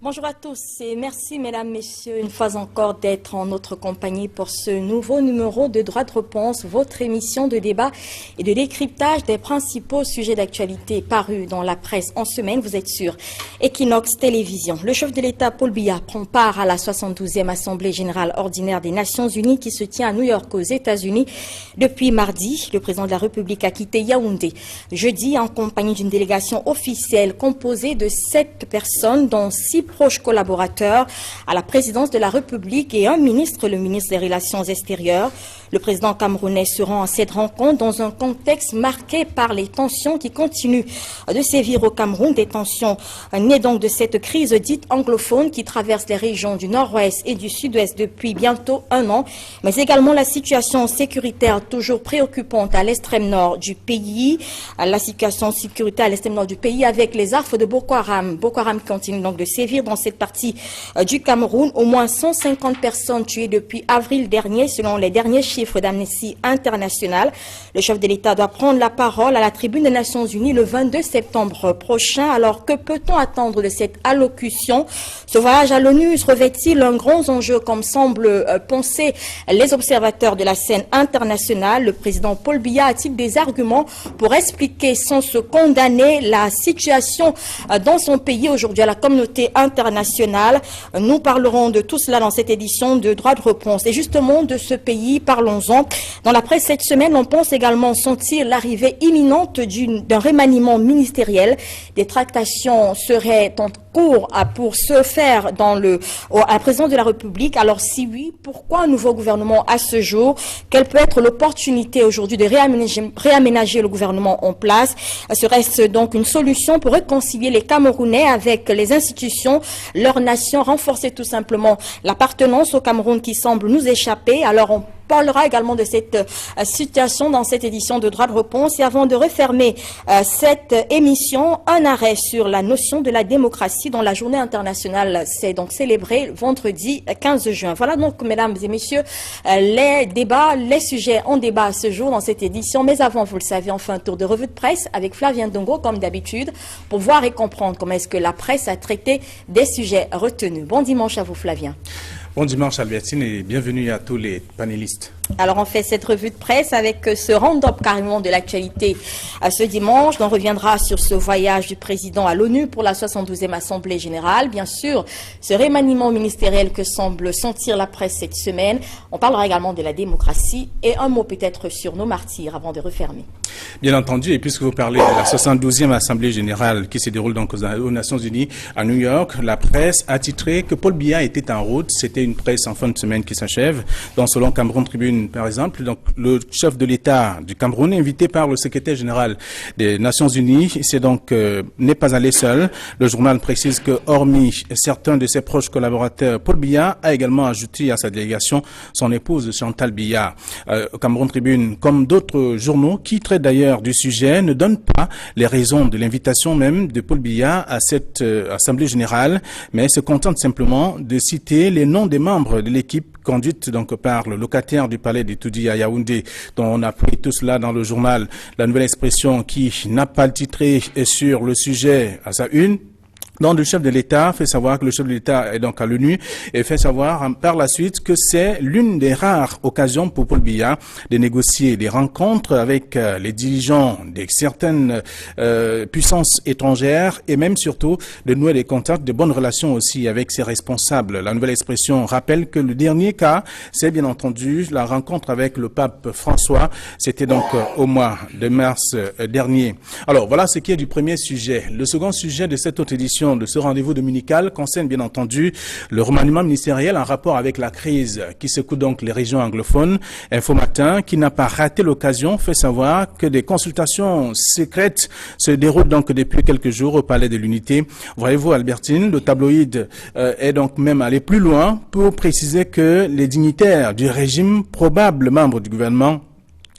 Bonjour à tous et merci mesdames, messieurs, une fois encore d'être en notre compagnie pour ce nouveau numéro de Droit de réponse, votre émission de débat et de décryptage des principaux sujets d'actualité parus dans la presse en semaine. Vous êtes sur Equinox Télévision. Le chef de l'État, Paul Biya, prend part à la 72e Assemblée générale ordinaire des Nations Unies qui se tient à New York aux États-Unis depuis mardi. Le président de la République a quitté Yaoundé jeudi en compagnie d'une délégation officielle composée de 7 personnes, dont 6 proches collaborateurs à la présidence de la République et un ministre, le ministre des Relations extérieures. Le président camerounais se rend à cette rencontre dans un contexte marqué par les tensions qui continuent de sévir au Cameroun, des tensions nées donc de cette crise dite anglophone qui traverse les régions du nord-ouest et du sud-ouest depuis bientôt un an, mais également la situation sécuritaire toujours préoccupante à l'extrême nord du pays, la situation sécuritaire à l'extrême nord du pays avec les affres de Boko Haram. Boko Haram continue donc de sévir dans cette partie du Cameroun. Au moins 150 personnes tuées depuis avril dernier, selon les derniers chiffres d'Amnesty International. Le chef de l'État doit prendre la parole à la tribune des Nations Unies le 22 septembre prochain. Alors, que peut-on attendre de cette allocution? Ce voyage à l'ONU revêt-il un grand enjeu comme semblent penser les observateurs de la scène internationale? Le président Paul Biya a-t-il des arguments pour expliquer sans se condamner la situation dans son pays aujourd'hui à la communauté internationale? Nous parlerons de tout cela dans cette édition de Droit de réponse. Et justement, de ce pays, parlons-en. Dans la presse cette semaine, on pense également sentir l'arrivée imminente d'un remaniement ministériel. Des tractations seraient en cours pour se faire à la présidence de la République. Alors si oui, pourquoi un nouveau gouvernement à ce jour? Quelle peut être l'opportunité aujourd'hui de réaménager le gouvernement en place? Serait-ce donc une solution pour réconcilier les Camerounais avec les institutions, leur nation, renforcer tout simplement l'appartenance au Cameroun qui semble nous échapper? Alors on parlera également de cette situation dans cette édition de Droit de réponse. Et avant de refermer cette émission, un arrêt sur la notion de la démocratie dont la journée internationale s'est donc célébrée vendredi 15 juin. Voilà donc, mesdames et messieurs, les débats, les sujets en débat à ce jour dans cette édition. Mais avant, vous le savez, on fait un tour de revue de presse avec Flavien Ndongo, comme d'habitude, pour voir et comprendre comment est-ce que la presse a traité des sujets retenus. Bon dimanche à vous, Flavien. Bon dimanche Albertine et bienvenue à tous les panélistes. Alors on fait cette revue de presse avec ce round-up carrément de l'actualité ce dimanche. On reviendra sur ce voyage du président à l'ONU pour la 72e Assemblée générale. Bien sûr, ce remaniement ministériel que semble sentir la presse cette semaine. On parlera également de la démocratie et un mot peut-être sur nos martyrs avant de refermer. Bien entendu, et puisque vous parlez de la 72e Assemblée générale qui se déroule donc aux Nations Unies à New York, la presse a titré que Paul Biya était en route. C'était une presse en fin de semaine qui s'achève. Donc selon Cameroun Tribune, par exemple, donc le chef de l'État du Cameroun, invité par le secrétaire général des Nations Unies, n'est pas allé seul. Le journal précise que, hormis certains de ses proches collaborateurs, Paul Biya a également ajouté à sa délégation son épouse Chantal Biya. Cameroun Tribune, comme d'autres journaux qui traitent d'ailleurs du sujet, ne donne pas les raisons de l'invitation même de Paul Biya à cette Assemblée générale, mais se contente simplement de citer les noms des membres de l'équipe conduite donc par le locataire du palais de Toudi à Yaoundé, dont on a pris tout cela dans le journal. La Nouvelle Expression qui n'a pas titré sur le sujet à sa une. Donc, le chef de l'État fait savoir que le chef de l'État est donc à l'ONU et fait savoir par la suite que c'est l'une des rares occasions pour Paul Biya de négocier des rencontres avec les dirigeants de certaines puissances étrangères et même surtout de nouer des contacts, de bonnes relations aussi avec ses responsables. La Nouvelle Expression rappelle que le dernier cas, c'est bien entendu la rencontre avec le pape François. C'était donc au mois de mars dernier. Alors, voilà ce qui est du premier sujet. Le second sujet de cette autre édition de ce rendez-vous dominical concerne bien entendu le remaniement ministériel en rapport avec la crise qui secoue donc les régions anglophones. Info Matin, qui n'a pas raté l'occasion, fait savoir que des consultations secrètes se déroulent donc depuis quelques jours au Palais de l'Unité. Voyez-vous Albertine, le tabloïd est donc même allé plus loin pour préciser que les dignitaires du régime, probables membres du gouvernement,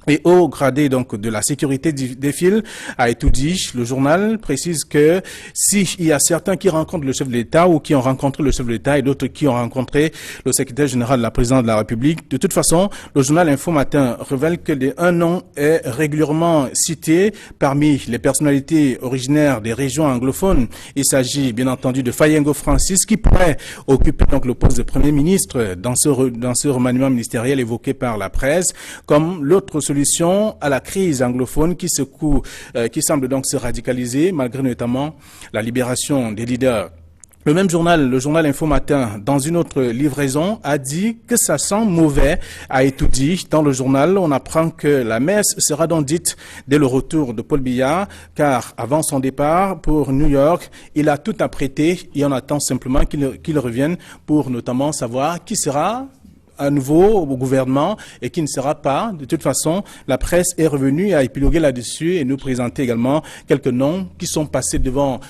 et haut gradé donc de la sécurité des fils a tout dit. Le journal précise que s'il y a certains qui rencontrent le chef de l'État ou qui ont rencontré le chef de l'État et d'autres qui ont rencontré le secrétaire général de la présidence de la République, de toute façon, le journal Info Matin révèle que un nom est régulièrement cité parmi les personnalités originaires des régions anglophones. Il s'agit bien entendu de Fayengo Francis qui pourrait occuper donc le poste de Premier ministre dans ce remaniement ministériel évoqué par la presse comme l'autre solution à la crise anglophone qui semble donc se radicaliser malgré notamment la libération des leaders. Le même journal, le journal Info Matin, dans une autre livraison, a dit que ça sent mauvais, a été dit. Dans le journal, on apprend que la messe sera donc dite dès le retour de Paul Biya, car avant son départ pour New York, il a tout apprêté et on attend simplement qu'il revienne pour notamment savoir qui sera à nouveau au gouvernement et qui ne sera pas. De toute façon, la presse est revenue à épiloguer là-dessus et nous présenter également quelques noms qui sont passés devant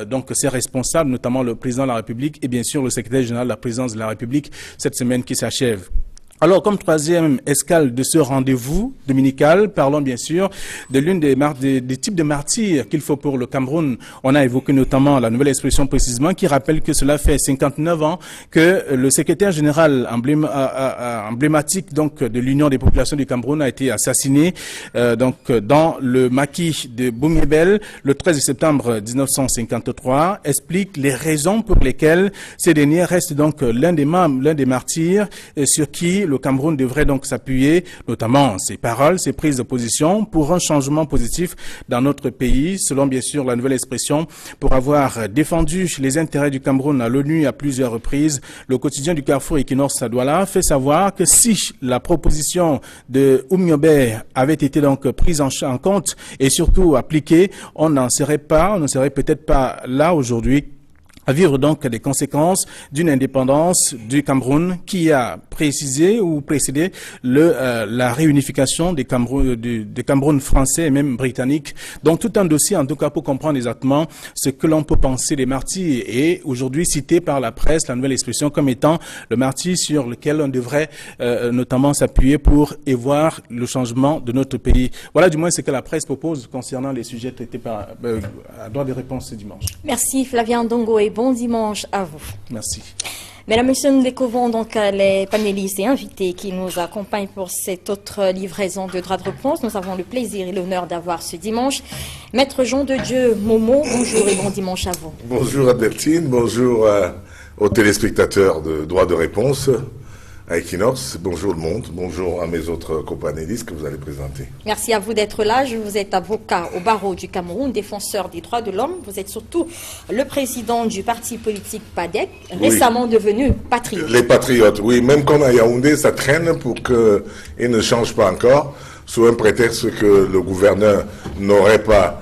donc ces responsables, notamment le président de la République et bien sûr le secrétaire général de la présidence de la République cette semaine qui s'achève. Alors, comme troisième escale de ce rendez-vous dominical, parlons bien sûr de l'une des types de martyrs qu'il faut pour le Cameroun. On a évoqué notamment la nouvelle expression précisément qui rappelle que cela fait 59 ans que le secrétaire général emblématique donc de l'Union des populations du Cameroun a été assassiné donc dans le maquis de Boumébel le 13 septembre 1953. Explique les raisons pour lesquelles ces derniers restent donc l'un des martyrs sur qui le Cameroun devrait donc s'appuyer, notamment ses paroles, ses prises de position pour un changement positif dans notre pays, selon bien sûr la nouvelle expression, pour avoir défendu les intérêts du Cameroun à l'ONU à plusieurs reprises. Le quotidien du Carrefour Equinoxe à Douala fait savoir que si la proposition de Oumiobe avait été donc prise en compte et surtout appliquée, on ne serait peut-être pas là aujourd'hui à vivre donc des conséquences d'une indépendance du Cameroun qui a précisé ou précédé la réunification des Cameroun français et même britanniques. Donc tout un dossier en tout cas pour comprendre exactement ce que l'on peut penser des martyrs et aujourd'hui cité par la presse la nouvelle expression comme étant le martyr sur lequel on devrait notamment s'appuyer pour voir le changement de notre pays. Voilà du moins ce que la presse propose concernant les sujets traités par à droit des réponses ce dimanche. Merci Flavien Ndongo et bon dimanche à vous. Merci. Mesdames et messieurs, nous découvrons donc les panélistes et invités qui nous accompagnent pour cette autre livraison de droit de réponse. Nous avons le plaisir et l'honneur d'avoir ce dimanche Maître Jean de Dieu Momo. Bonjour et bon dimanche à vous. Bonjour Albertine, bonjour aux téléspectateurs de droit de réponse à Equinox. Bonjour le monde, bonjour à mes autres copanélistes que vous allez présenter. Merci à vous d'être là. Vous êtes avocat au barreau du Cameroun, défenseur des droits de l'homme. Vous êtes surtout le président du parti politique PADEC, récemment devenu patriote. Les patriotes, oui. Même comme à Yaoundé, ça traîne pour qu'ils ne changent pas encore, sous un prétexte que le gouverneur n'aurait pas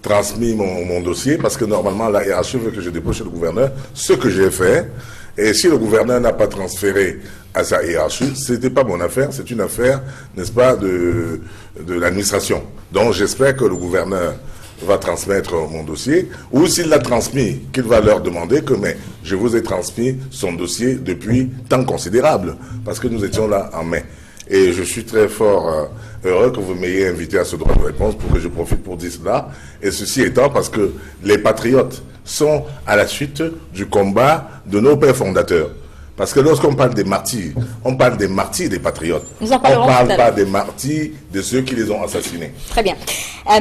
transmis mon dossier, parce que normalement, la hiérarchie veut que je dépose chez le gouverneur, ce que j'ai fait. Et si le gouverneur n'a pas transféré à sa hiérarchie, ce n'était pas mon affaire, c'est une affaire, n'est-ce pas, de l'administration. Donc j'espère que le gouverneur va transmettre mon dossier, ou s'il l'a transmis, qu'il va leur demander que, mais je vous ai transmis son dossier depuis temps considérable, parce que nous étions là en mai. Et je suis très fort heureux que vous m'ayez invité à ce droit de réponse pour que je profite pour dire cela. Et ceci étant parce que les patriotes sont à la suite du combat de nos pères fondateurs. Parce que lorsqu'on parle des martyrs, on parle des martyrs des patriotes. On ne parle pas des martyrs de ceux qui les ont assassinés. Très bien.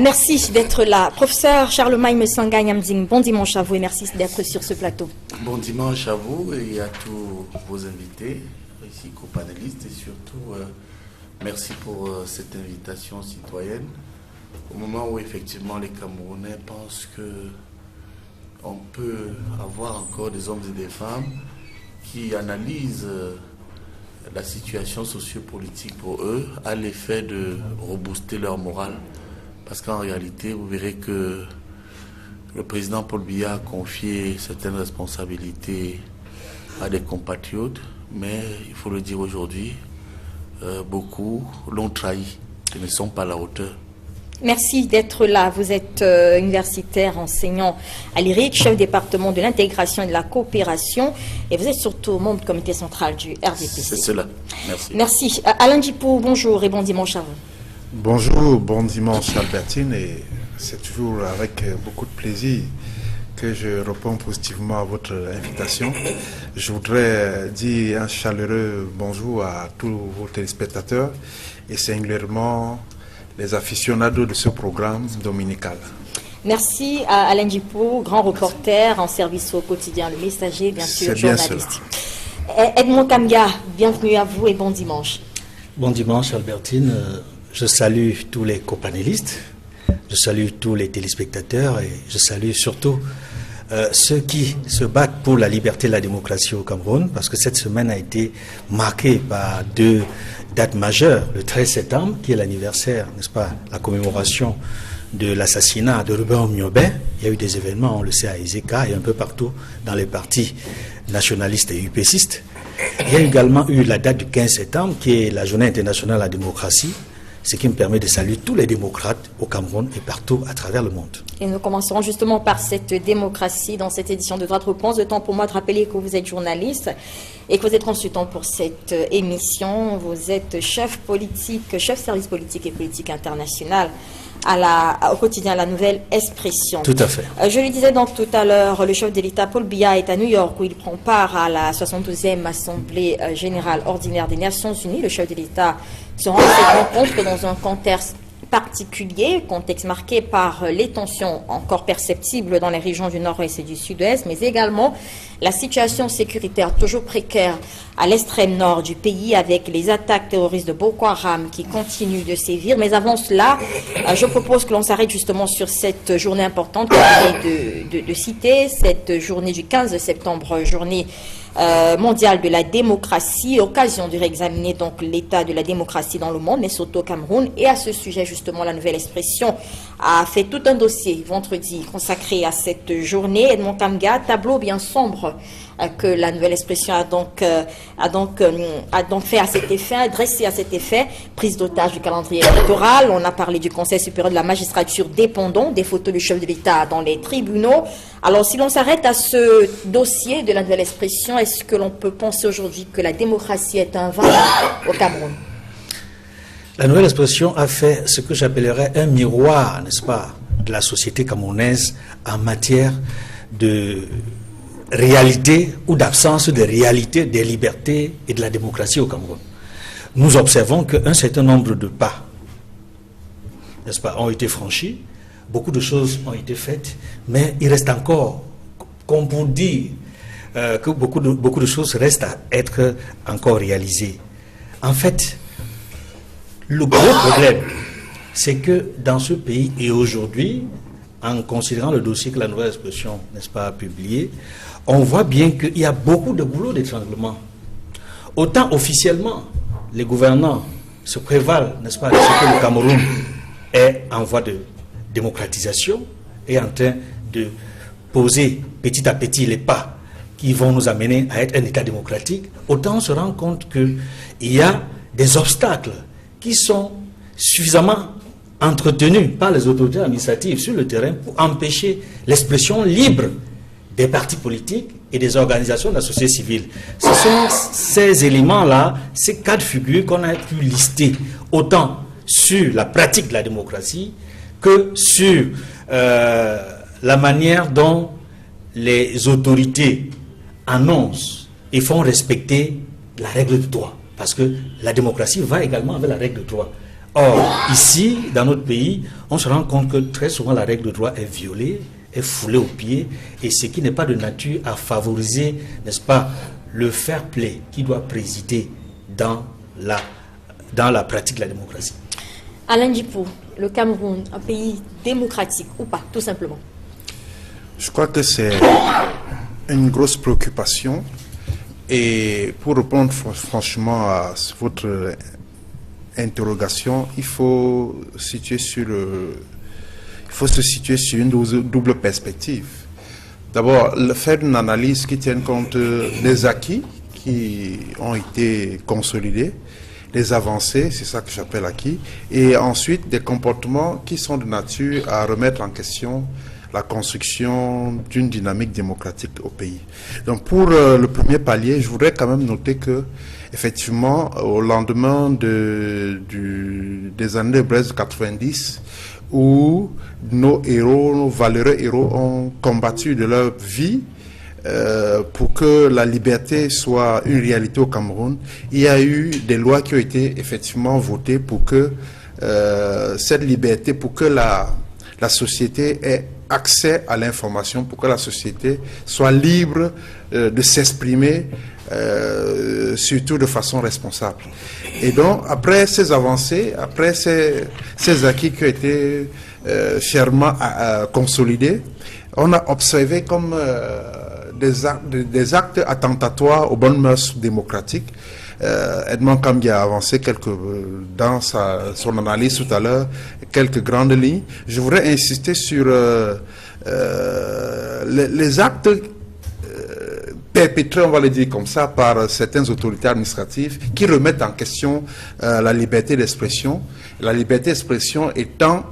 Merci d'être là. Professeur Charlemagne Messanga Nyamzing, bon dimanche à vous et merci d'être sur ce plateau. Bon dimanche à vous et à tous vos invités, ici co-panélistes, et surtout merci pour cette invitation citoyenne. Au moment où effectivement les Camerounais pensent que on peut avoir encore des hommes et des femmes qui analysent la situation sociopolitique pour eux à l'effet de rebooster leur morale. Parce qu'en réalité, vous verrez que le président Paul Biya a confié certaines responsabilités à des compatriotes, mais il faut le dire aujourd'hui, beaucoup l'ont trahi, ils ne sont pas à la hauteur. Merci d'être là. Vous êtes universitaire, enseignant à l'IRIC, chef département de l'intégration et de la coopération, et vous êtes surtout membre du comité central du RDPC. C'est cela. Merci. Merci. Alain Djipou, bonjour et bon dimanche à vous. Bonjour, bon dimanche Albertine, et c'est toujours avec beaucoup de plaisir que je réponds positivement à votre invitation. Je voudrais dire un chaleureux bonjour à tous vos téléspectateurs et singulièrement les aficionados de ce programme dominical. Merci à Alain Djipou, grand reporter en service au quotidien Le Messager, bien sûr, journaliste. Edmond Kamga, bienvenue à vous et bon dimanche. Bon dimanche Albertine, je salue tous les copanélistes, je salue tous les téléspectateurs et je salue surtout ceux qui se battent pour la liberté et la démocratie au Cameroun, parce que cette semaine a été marquée par deux dates majeures. Le 13 septembre, qui est l'anniversaire, n'est-ce pas, la commémoration de l'assassinat de Ruben Omiobé. Il y a eu des événements, on le sait, à Ezeka et un peu partout dans les partis nationalistes et UPCistes. Il y a également eu la date du 15 septembre, qui est la Journée internationale de la démocratie, ce qui me permet de saluer tous les démocrates au Cameroun et partout à travers le monde. Et nous commencerons justement par cette démocratie dans cette édition de Droit de Réponse. Le temps pour moi de rappeler que vous êtes journaliste et que vous êtes consultant pour cette émission. Vous êtes chef politique, chef service politique et politique internationale au quotidien La Nouvelle Expression. Tout à fait. Je le disais donc tout à l'heure, le chef de l'État Paul Biya est à New York où il prend part à la 72e Assemblée générale ordinaire des Nations Unies. Le chef de l'État se rend à cette rencontre dans un contexte particulier, contexte marqué par les tensions encore perceptibles dans les régions du nord-ouest et du sud-ouest, mais également la situation sécuritaire toujours précaire à l'extrême nord du pays avec les attaques terroristes de Boko Haram qui continuent de sévir. Mais avant cela, je propose que l'on s'arrête justement sur cette journée importante que vous venez de citer, cette journée du 15 septembre, journée mondiale de la démocratie, occasion de réexaminer donc l'état de la démocratie dans le monde, mais surtout au Cameroun. Et à ce sujet, justement, La Nouvelle Expression a fait tout un dossier vendredi consacré à cette journée. Edmond Kamga, tableau bien sombre que La Nouvelle Expression a donc fait à cet effet, dressé à cet effet, prise d'otage du calendrier électoral. On a parlé du Conseil supérieur de la magistrature dépendant, des photos du chef de l'État dans les tribunaux. Alors, si l'on s'arrête à ce dossier de La Nouvelle Expression, est-ce que l'on peut penser aujourd'hui que la démocratie est un vain au Cameroun? La Nouvelle Expression a fait ce que j'appellerais un miroir, n'est-ce pas, de la société camerounaise en matière de réalité ou d'absence de réalité des libertés et de la démocratie au Cameroun. Nous observons qu'un certain nombre de pas, n'est-ce pas, ont été franchis, beaucoup de choses ont été faites, mais il reste encore, comme pour dire que beaucoup de choses restent à être encore réalisées. En fait, le gros problème, c'est que dans ce pays et aujourd'hui, en considérant le dossier que La Nouvelle Expression, n'est-ce pas, a publié, on voit bien qu'il y a beaucoup de boulot d'étranglement. Autant officiellement, les gouvernants se prévalent, n'est-ce pas, de ce que le Cameroun est en voie de démocratisation et en train de poser petit à petit les pas qui vont nous amener à être un État démocratique, autant on se rend compte qu'il y a des obstacles qui sont suffisamment entretenus par les autorités administratives sur le terrain pour empêcher l'expression libre des partis politiques et des organisations de la société civile. Ce sont ces éléments-là, ces cas de figure qu'on a pu lister autant sur la pratique de la démocratie que sur la manière dont les autorités annoncent et font respecter la règle de droit. Parce que la démocratie va également avec la règle de droit. Or, ici, dans notre pays, on se rend compte que très souvent la règle de droit est violée, est foulée aux pieds, et ce qui n'est pas de nature à favoriser, n'est-ce pas, le fair play qui doit présider dans la pratique de la démocratie. Alain Djipou, le Cameroun, un pays démocratique ou pas, tout simplement? Je crois que c'est une grosse préoccupation. Et pour répondre franchement à votre interrogation, il faut se situer sur une double perspective. D'abord, faire une analyse qui tienne compte des acquis qui ont été consolidés des avancées, c'est ça que j'appelle acquis, et ensuite des comportements qui sont de nature à remettre en question la construction d'une dynamique démocratique au pays. Donc pour le premier palier, je voudrais quand même noter que effectivement, au lendemain des années de Brest 90, où nos héros, nos valeureux héros ont combattu de leur vie pour que la liberté soit une réalité au Cameroun, il y a eu des lois qui ont été effectivement votées pour que cette liberté, pour que la société ait accès à l'information, pour que la société soit libre de s'exprimer, surtout de façon responsable. Et donc, après ces avancées, après ces acquis qui ont été chèrement consolidés, on a observé comme des actes attentatoires aux bonnes mœurs démocratiques. Edmond Kambi a avancé dans son analyse tout à l'heure, quelques grandes lignes. Je voudrais insister sur les actes perpétrés, on va le dire comme ça, par certaines autorités administratives qui remettent en question la liberté d'expression. La liberté d'expression étant,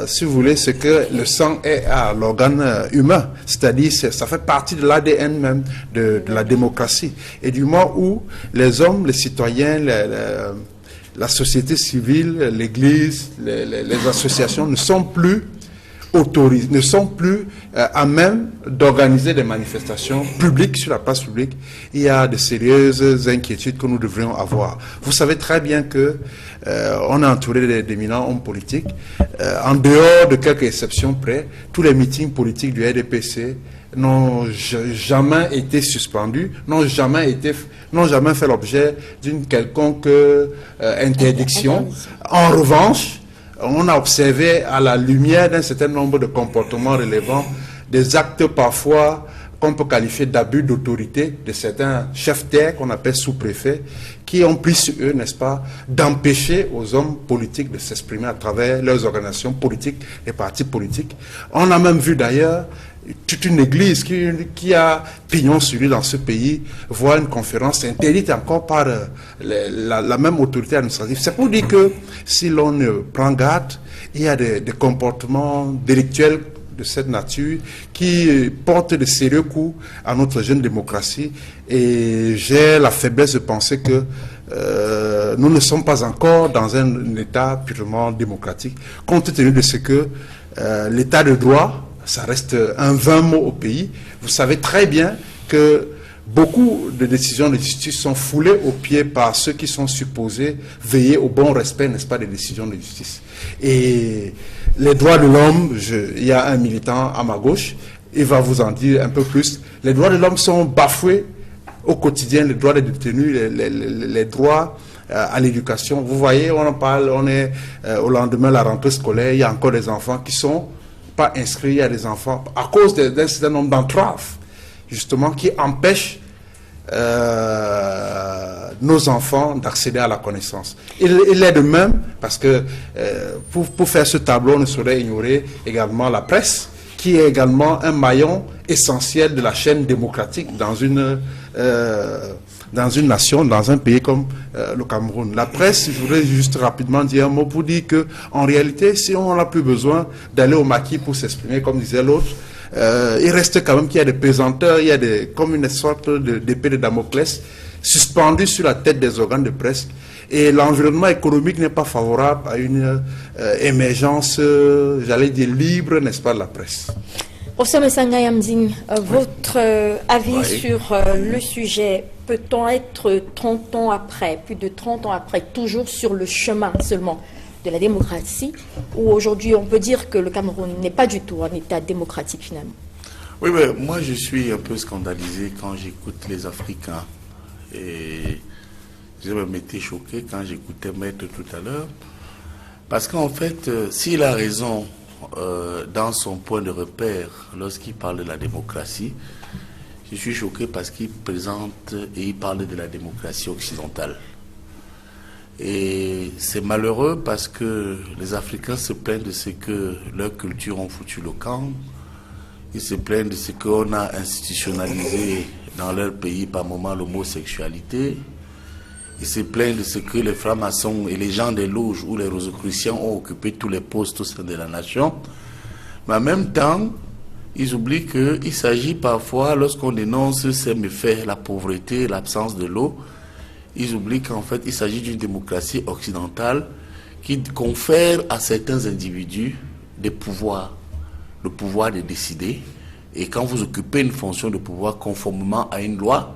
si vous voulez, ce que le sang est à l'organe humain, c'est-à-dire ça fait partie de l'ADN même de la démocratie. Et du moment où les hommes, les citoyens, la société civile, l'Église, les associations ne sont plus autorisés, ne sont plus à même d'organiser des manifestations publiques sur la place publique, il y a de sérieuses inquiétudes que nous devrions avoir. Vous savez très bien que on est entouré d'éminents hommes politiques. En dehors de quelques exceptions près, tous les meetings politiques du RDPC n'ont jamais été suspendus, n'ont jamais fait l'objet d'une quelconque interdiction. En revanche, on a observé à la lumière d'un certain nombre de comportements relevant des actes parfois qu'on peut qualifier d'abus d'autorité de certains chefs terres qu'on appelle sous-préfets, qui ont pris sur eux, n'est-ce pas, d'empêcher aux hommes politiques de s'exprimer à travers leurs organisations politiques, les partis politiques. On a même vu d'ailleurs toute une église qui a pignon sur lui dans ce pays, voir une conférence interdite encore par la même autorité administrative. C'est pour dire que si l'on ne prend garde, il y a des comportements délictuels de cette nature qui portent de sérieux coups à notre jeune démocratie. Et j'ai la faiblesse de penser que nous ne sommes pas encore dans un état purement démocratique, compte tenu de ce que l'état de droit, ça reste un vain mot au pays. Vous savez très bien que beaucoup de décisions de justice sont foulées aux pieds par ceux qui sont supposés veiller au bon respect, n'est-ce pas, des décisions de justice. Et les droits de l'homme, il y a un militant à ma gauche, il va vous en dire un peu plus. Les droits de l'homme sont bafoués au quotidien, les droits des détenus, les droits à l'éducation. Vous voyez, on en parle, on est au lendemain de la rentrée scolaire, il y a encore des enfants qui sont pas inscrits, il y a des enfants, à cause d'un certain nombre d'entraves, justement, qui empêchent nos enfants d'accéder à la connaissance. Il est de même, parce que pour faire ce tableau, on ne saurait ignorer également la presse, qui est également un maillon essentiel de la chaîne démocratique dans une nation, dans un pays comme le Cameroun. La presse, je voudrais juste rapidement dire un mot pour dire que, en réalité, si on n'a plus besoin d'aller au maquis pour s'exprimer, comme disait l'autre, il reste quand même qu'il y a des pesanteurs, il y a comme une sorte d'épée de Damoclès suspendue sur la tête des organes de presse. Et l'environnement économique n'est pas favorable à une émergence, j'allais dire, libre, n'est-ce pas, de la presse. Professeur Messanga Yamzing, votre avis sur le sujet, peut-on être 30 ans après, plus de 30 ans après, toujours sur le chemin seulement de la démocratie, ou aujourd'hui on peut dire que le Cameroun n'est pas du tout un État démocratique finalement? Oui, mais moi je suis un peu scandalisé quand j'écoute les Africains, et je me été choqué quand j'écoutais Maître tout à l'heure, parce qu'en fait, s'il a raison dans son point de repère lorsqu'il parle de la démocratie, je suis choqué parce qu'il présente et il parle de la démocratie occidentale. Et c'est malheureux parce que les Africains se plaignent de ce que leur culture ont foutu le camp. Ils se plaignent de ce qu'on a institutionnalisé dans leur pays par moment l'homosexualité. Il se plaint de ce que les francs-maçons et les gens des loges ou les rosicruciens ont occupé tous les postes au sein de la nation. Mais en même temps, ils oublient qu'il s'agit parfois, lorsqu'on dénonce ces méfaits, la pauvreté, l'absence de l'eau, ils oublient qu'en fait, il s'agit d'une démocratie occidentale qui confère à certains individus des pouvoirs, le pouvoir de décider. Et quand vous occupez une fonction de pouvoir conformément à une loi,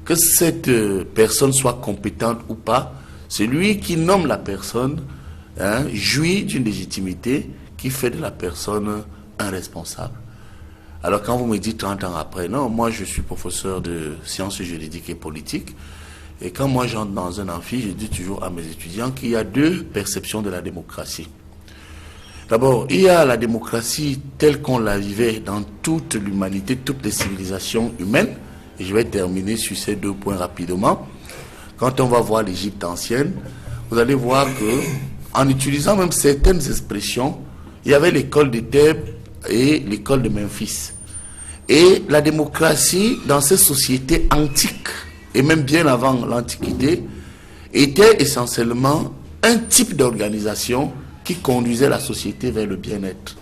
que cette personne soit compétente ou pas, celui qui nomme la personne jouit d'une légitimité qui fait de la personne un responsable. Alors quand vous me dites 30 ans après, non, moi je suis professeur de sciences juridiques et politiques, et quand moi j'entre dans un amphi, je dis toujours à mes étudiants qu'il y a deux perceptions de la démocratie. D'abord, il y a la démocratie telle qu'on la vivait dans toute l'humanité, toutes les civilisations humaines, et je vais terminer sur ces 2 points rapidement. Quand on va voir l'Égypte ancienne, vous allez voir que, en utilisant même certaines expressions, il y avait l'école de Thèbes et l'école de Memphis. Et la démocratie, dans ces sociétés antiques, et même bien avant l'Antiquité, était essentiellement un type d'organisation qui conduisait la société vers le bien-être.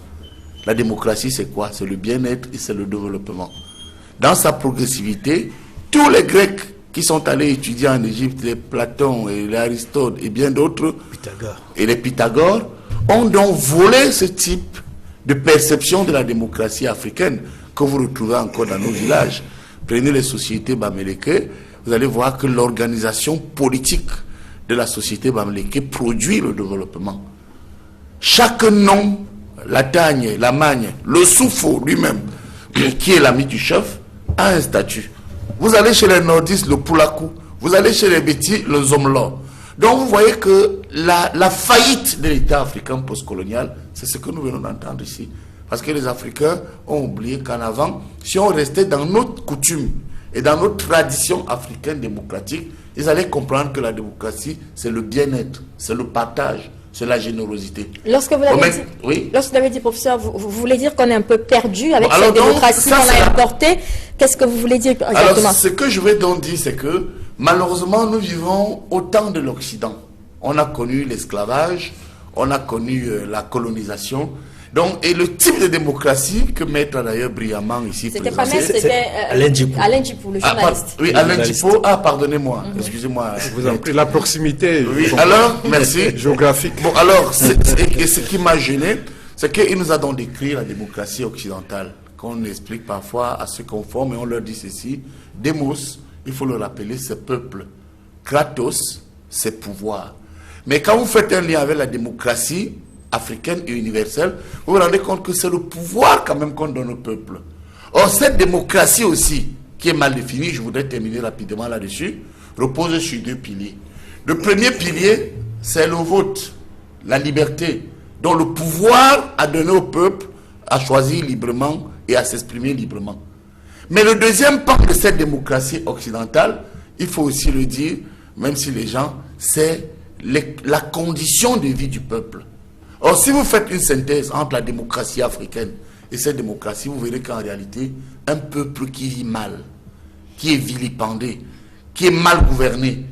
La démocratie, c'est quoi? C'est le bien-être et c'est le développement. Dans sa progressivité, tous les Grecs qui sont allés étudier en Égypte, les Platon et les Aristote et bien d'autres, et les Pythagore, ont donc volé ce type de perception de la démocratie africaine que vous retrouvez encore dans nos villages. Prenez les sociétés bamileke, vous allez voir que l'organisation politique de la société bamileke produit le développement. Chaque nom, la tagne, la magne, le soufo lui-même, qui est l'ami du chef, a un statut. Vous allez chez les nordistes, le poulakou. Vous allez chez les Bétis, le zomlo. Donc vous voyez que la faillite de l'État africain postcolonial, c'est ce que nous venons d'entendre ici. Parce que les Africains ont oublié qu'en avant, si on restait dans notre coutume et dans notre tradition africaine démocratique, ils allaient comprendre que la démocratie, c'est le bien-être, c'est le partage, c'est la générosité. Lorsque vous l'avez dit, professeur, vous voulez dire qu'on est un peu perdu avec cette démocratie qu'on a importée. Qu'est-ce que vous voulez dire exactement? Alors, ce que je vais donc dire, c'est que malheureusement, nous vivons au temps de l'Occident. On a connu l'esclavage, on a connu la colonisation. Donc, et le type de démocratie que Maître d'ailleurs brillamment ici c'était pas Maître, c'était Alain Djipou, le journaliste. Oui, Alain Djipou. Pardonnez-moi, excusez-moi. Je vous en prie, la proximité. Oui, alors, merci. Géographique. Bon, alors, ce qui m'a gêné, c'est qu'il nous a donc décrit la démocratie occidentale, qu'on explique parfois à ceux qu'on forme, et on leur dit ceci. Demos, il faut le rappeler, c'est peuple. Kratos, c'est pouvoir. Mais quand vous faites un lien avec la démocratie africaine et universelle, vous vous rendez compte que c'est le pouvoir quand même qu'on donne au peuple. Or, cette démocratie aussi, qui est mal définie, je voudrais terminer rapidement là-dessus, repose sur 2 piliers. Le premier pilier, c'est le vote, la liberté, dont le pouvoir a donné au peuple à choisir librement et à s'exprimer librement. Mais le deuxième pan de cette démocratie occidentale, il faut aussi le dire, même si les gens, c'est la condition de vie du peuple. Or, si vous faites une synthèse entre la démocratie africaine et cette démocratie, vous verrez qu'en réalité, un peuple qui vit mal, qui est vilipendé, qui est mal gouverné,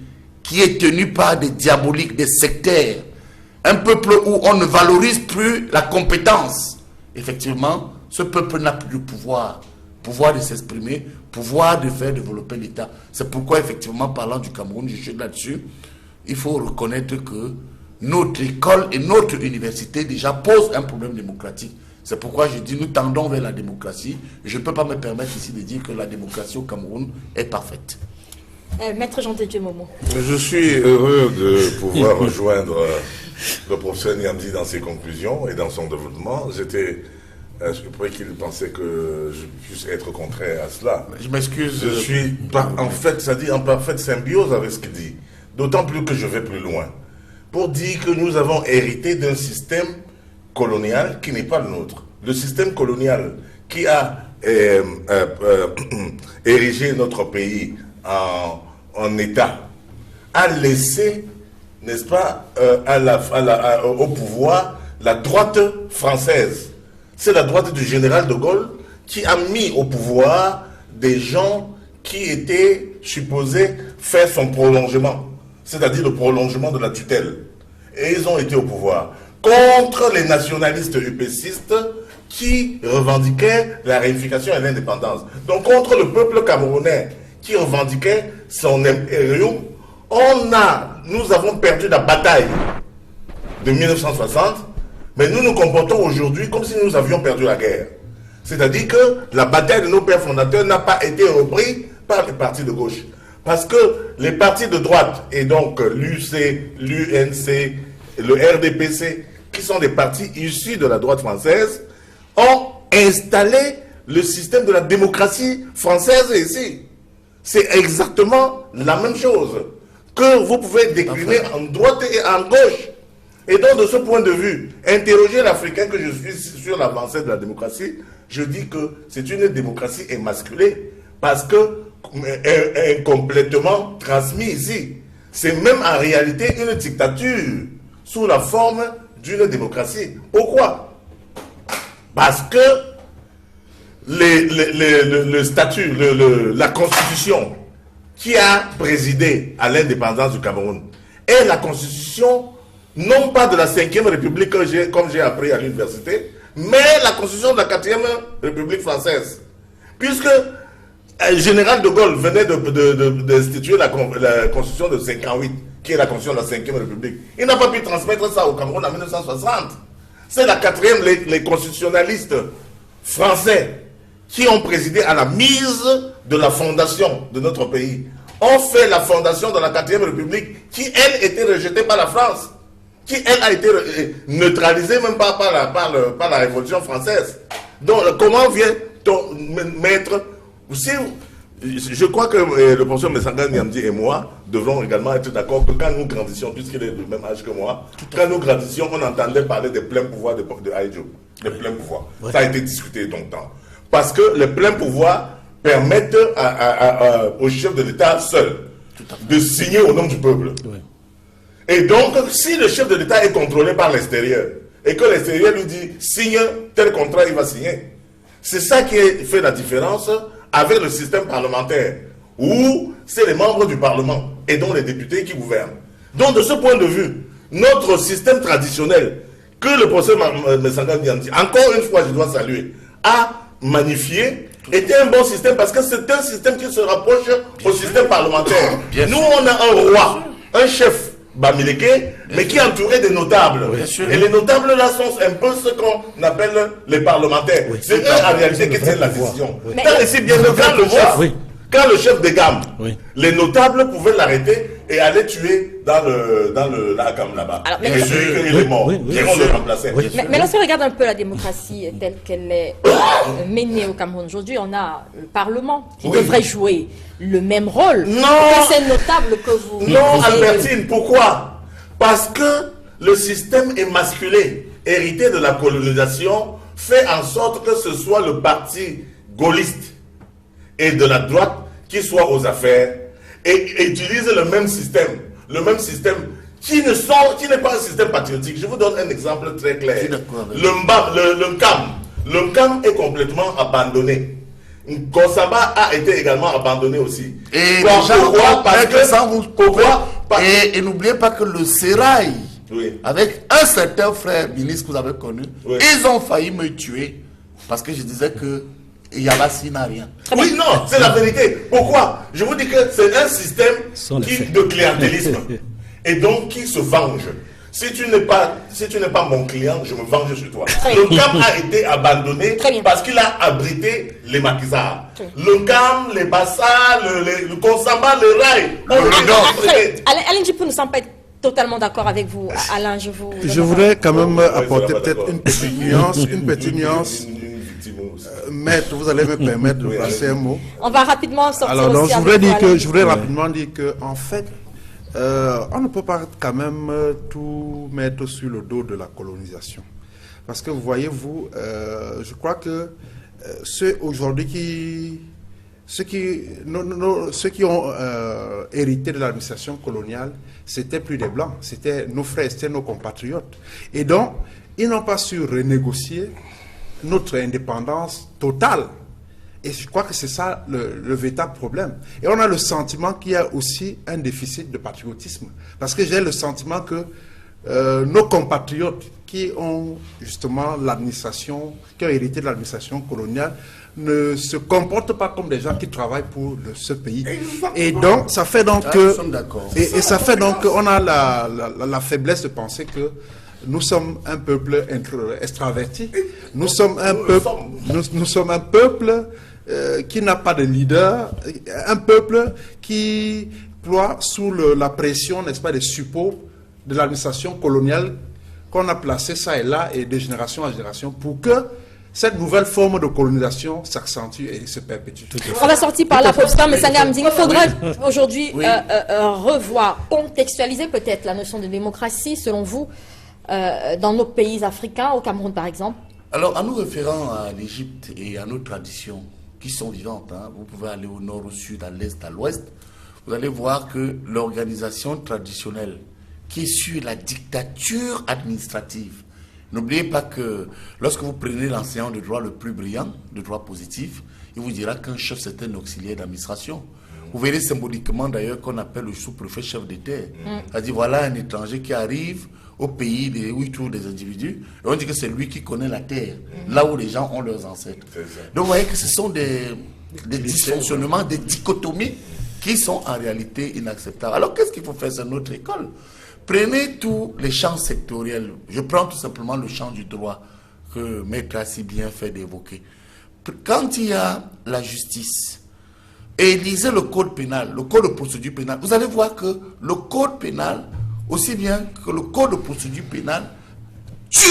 qui est tenu par des diaboliques, des sectaires, un peuple où on ne valorise plus la compétence, effectivement, ce peuple n'a plus de pouvoir de s'exprimer, pouvoir de faire développer l'État. C'est pourquoi, effectivement, parlant du Cameroun, je suis là-dessus, il faut reconnaître que notre école et notre université déjà posent un problème démocratique. C'est pourquoi je dis nous tendons vers la démocratie. Je ne peux pas me permettre ici de dire que la démocratie au Cameroun est parfaite. Maître Jean-Dédieu Momo. Je suis heureux de pouvoir rejoindre le professeur Niamdi dans ses conclusions et dans son développement. Je croyais qu'il pensait que je puisse être contraire à cela. Je m'excuse. Je suis en parfaite symbiose avec ce qu'il dit. D'autant plus que je vais plus loin. Pour dire que nous avons hérité d'un système colonial qui n'est pas le nôtre. Le système colonial qui a érigé notre pays en État a laissé, n'est-ce pas, au pouvoir la droite française. C'est la droite du général de Gaulle qui a mis au pouvoir des gens qui étaient supposés faire son prolongement. c'est-à-dire le prolongement de la tutelle. Et ils ont été au pouvoir contre les nationalistes UPCistes qui revendiquaient la réunification et l'indépendance. Donc contre le peuple camerounais qui revendiquait son impérium, nous avons perdu la bataille de 1960, mais nous nous comportons aujourd'hui comme si nous avions perdu la guerre. C'est-à-dire que la bataille de nos pères fondateurs n'a pas été reprise par les partis de gauche. Parce que les partis de droite, et donc l'UC, l'UNC, le RDPC, qui sont des partis issus de la droite française, ont installé le système de la démocratie française ici. C'est exactement la même chose que vous pouvez décliner en droite et en gauche. Et donc, de ce point de vue, interroger l'Africain que je suis sur l'avancée de la démocratie, je dis que c'est une démocratie émasculée parce que est complètement transmis ici. C'est même en réalité une dictature sous la forme d'une démocratie. Pourquoi? Parce que le statut, la constitution qui a présidé à l'indépendance du Cameroun est la constitution non pas de la 5e République comme j'ai appris à l'université, mais la constitution de la 4e République française. Puisque le général de Gaulle venait d'instituer la constitution de 58, qui est la constitution de la 5e République. Il n'a pas pu transmettre ça au Cameroun en 1960. C'est la 4e, les constitutionnalistes français qui ont présidé à la mise de la fondation de notre pays, ont fait la fondation de la 4e République qui, elle, était rejetée par la France, qui, elle, a été neutralisée même pas par la Révolution française. Donc, comment vient-on mettre... Je crois que le professeur Messanga Niamdi et moi devrons également être d'accord que quand nous grandissions, puisqu'il est du même âge que moi, quand nous grandissions, on entendait parler des pleins pouvoirs de Aïdjo. Les pleins pouvoirs. Ouais. Ça a été discuté longtemps. Parce que les pleins pouvoirs permettent au chef de l'État seul de signer au nom du peuple. Oui. Et donc, si le chef de l'État est contrôlé par l'extérieur, et que l'extérieur lui dit signe tel contrat, il va signer. C'est ça qui fait la différence avec le système parlementaire, où c'est les membres du Parlement et donc les députés qui gouvernent. Donc, de ce point de vue, notre système traditionnel, que le professeur Messanga Niamdi, encore une fois, je dois saluer, a magnifié, était un bon système parce que c'est un système qui se rapproche au système parlementaire. Nous, on a un roi, un chef Bamileke, mais qui est entouré des notables. Et les notables là sont un peu ce qu'on appelle les parlementaires. C'est eux en réalité qui tiennent la décision. Quand ici bien quand le chef de gamme, les notables pouvaient l'arrêter et aller tuer dans la gamme là-bas. Et celui qui est mort, qui vont le remplacer. Mais lorsqu'on regarde un peu la démocratie telle qu'elle est menée au Cameroun aujourd'hui, on a le Parlement qui devrait jouer le même rôle que ces notables que vous... Non, Albertine, pourquoi? Parce que le système émasculé, hérité de la colonisation, fait en sorte que ce soit le parti gaulliste et de la droite qui soit aux affaires et utilise le même système qui n'est pas un système patriotique. Je vous donne un exemple très clair. Le CAM est complètement abandonné. Kosaba a été également abandonné aussi. Et et n'oubliez pas que le Sérail, avec un certain frère ministre que vous avez connu, ils ont failli me tuer parce que je disais que Yabassi n'a rien. Oui, non, c'est la vérité. Pourquoi? Je vous dis que c'est un système de clientélisme et donc qui se venge. Si tu n'es pas mon client, je me venge sur toi. Le CAM a été abandonné parce qu'il a abrité les maquisards. Le CAM, les Bassa, le Konsamba, le Rail. Alain Djipou ne semble pas être totalement d'accord avec vous. Alain, je voudrais quand même apporter peut-être une petite nuance. Maître, vous allez me permettre de passer un mot. On va rapidement sortir. Alors, donc, je voudrais rapidement dire que, en fait, on ne peut pas quand même tout mettre sur le dos de la colonisation. Parce que, voyez-vous, je crois que ceux aujourd'hui ceux qui ont hérité de l'administration coloniale, c'était plus des Blancs, c'était nos frères, c'était nos compatriotes. Et donc, ils n'ont pas su renégocier notre indépendance totale. Et je crois que c'est ça le véritable problème. Et on a le sentiment qu'il y a aussi un déficit de patriotisme. Parce que j'ai le sentiment que nos compatriotes qui ont justement l'administration, qui ont hérité de l'administration coloniale, ne se comportent pas comme des gens qui travaillent pour ce pays. Et donc, ça fait donc que... Et ça fait donc qu'on a la faiblesse de penser que nous sommes un peuple extraverti. Nous sommes un peuple qui n'a pas de leader, un peuple qui ploie sous la pression, n'est-ce pas, des suppôts de l'administration coloniale qu'on a placé ça et là et de génération en génération pour que cette nouvelle forme de colonisation s'accentue et se perpétue. On va sortir par là, professeur Messanga Mding. Il faudrait aujourd'hui revoir, contextualiser peut-être la notion de démocratie, selon vous, dans nos pays africains, au Cameroun par exemple. Alors, en nous référant à l'Égypte et à nos traditions qui sont vivantes, hein, vous pouvez aller au nord, au sud, à l'est, à l'ouest, vous allez voir que l'organisation traditionnelle qui est sur la dictature administrative. N'oubliez pas que lorsque vous prenez l'enseignant de droit le plus brillant, de droit positif, il vous dira qu'un chef c'est un auxiliaire d'administration. Vous verrez symboliquement d'ailleurs qu'on appelle le sous-préfet chef de terre. C'est-à-dire voilà un étranger qui arrive au pays où il trouve des individus et on dit que c'est lui qui connaît la terre, là où les gens ont leurs ancêtres. Donc vous voyez que ce sont des dysfonctionnements, des dichotomies qui sont en réalité inacceptables. Alors qu'est-ce qu'il faut faire sur notre école? Prenez tous les champs sectoriels. Je prends tout simplement le champ du droit que Maître a si bien fait d'évoquer. Quand il y a la justice, et lisez le code pénal, le code de procédure pénale, vous allez voir que le code pénal, aussi bien que le code de procédure pénale, tue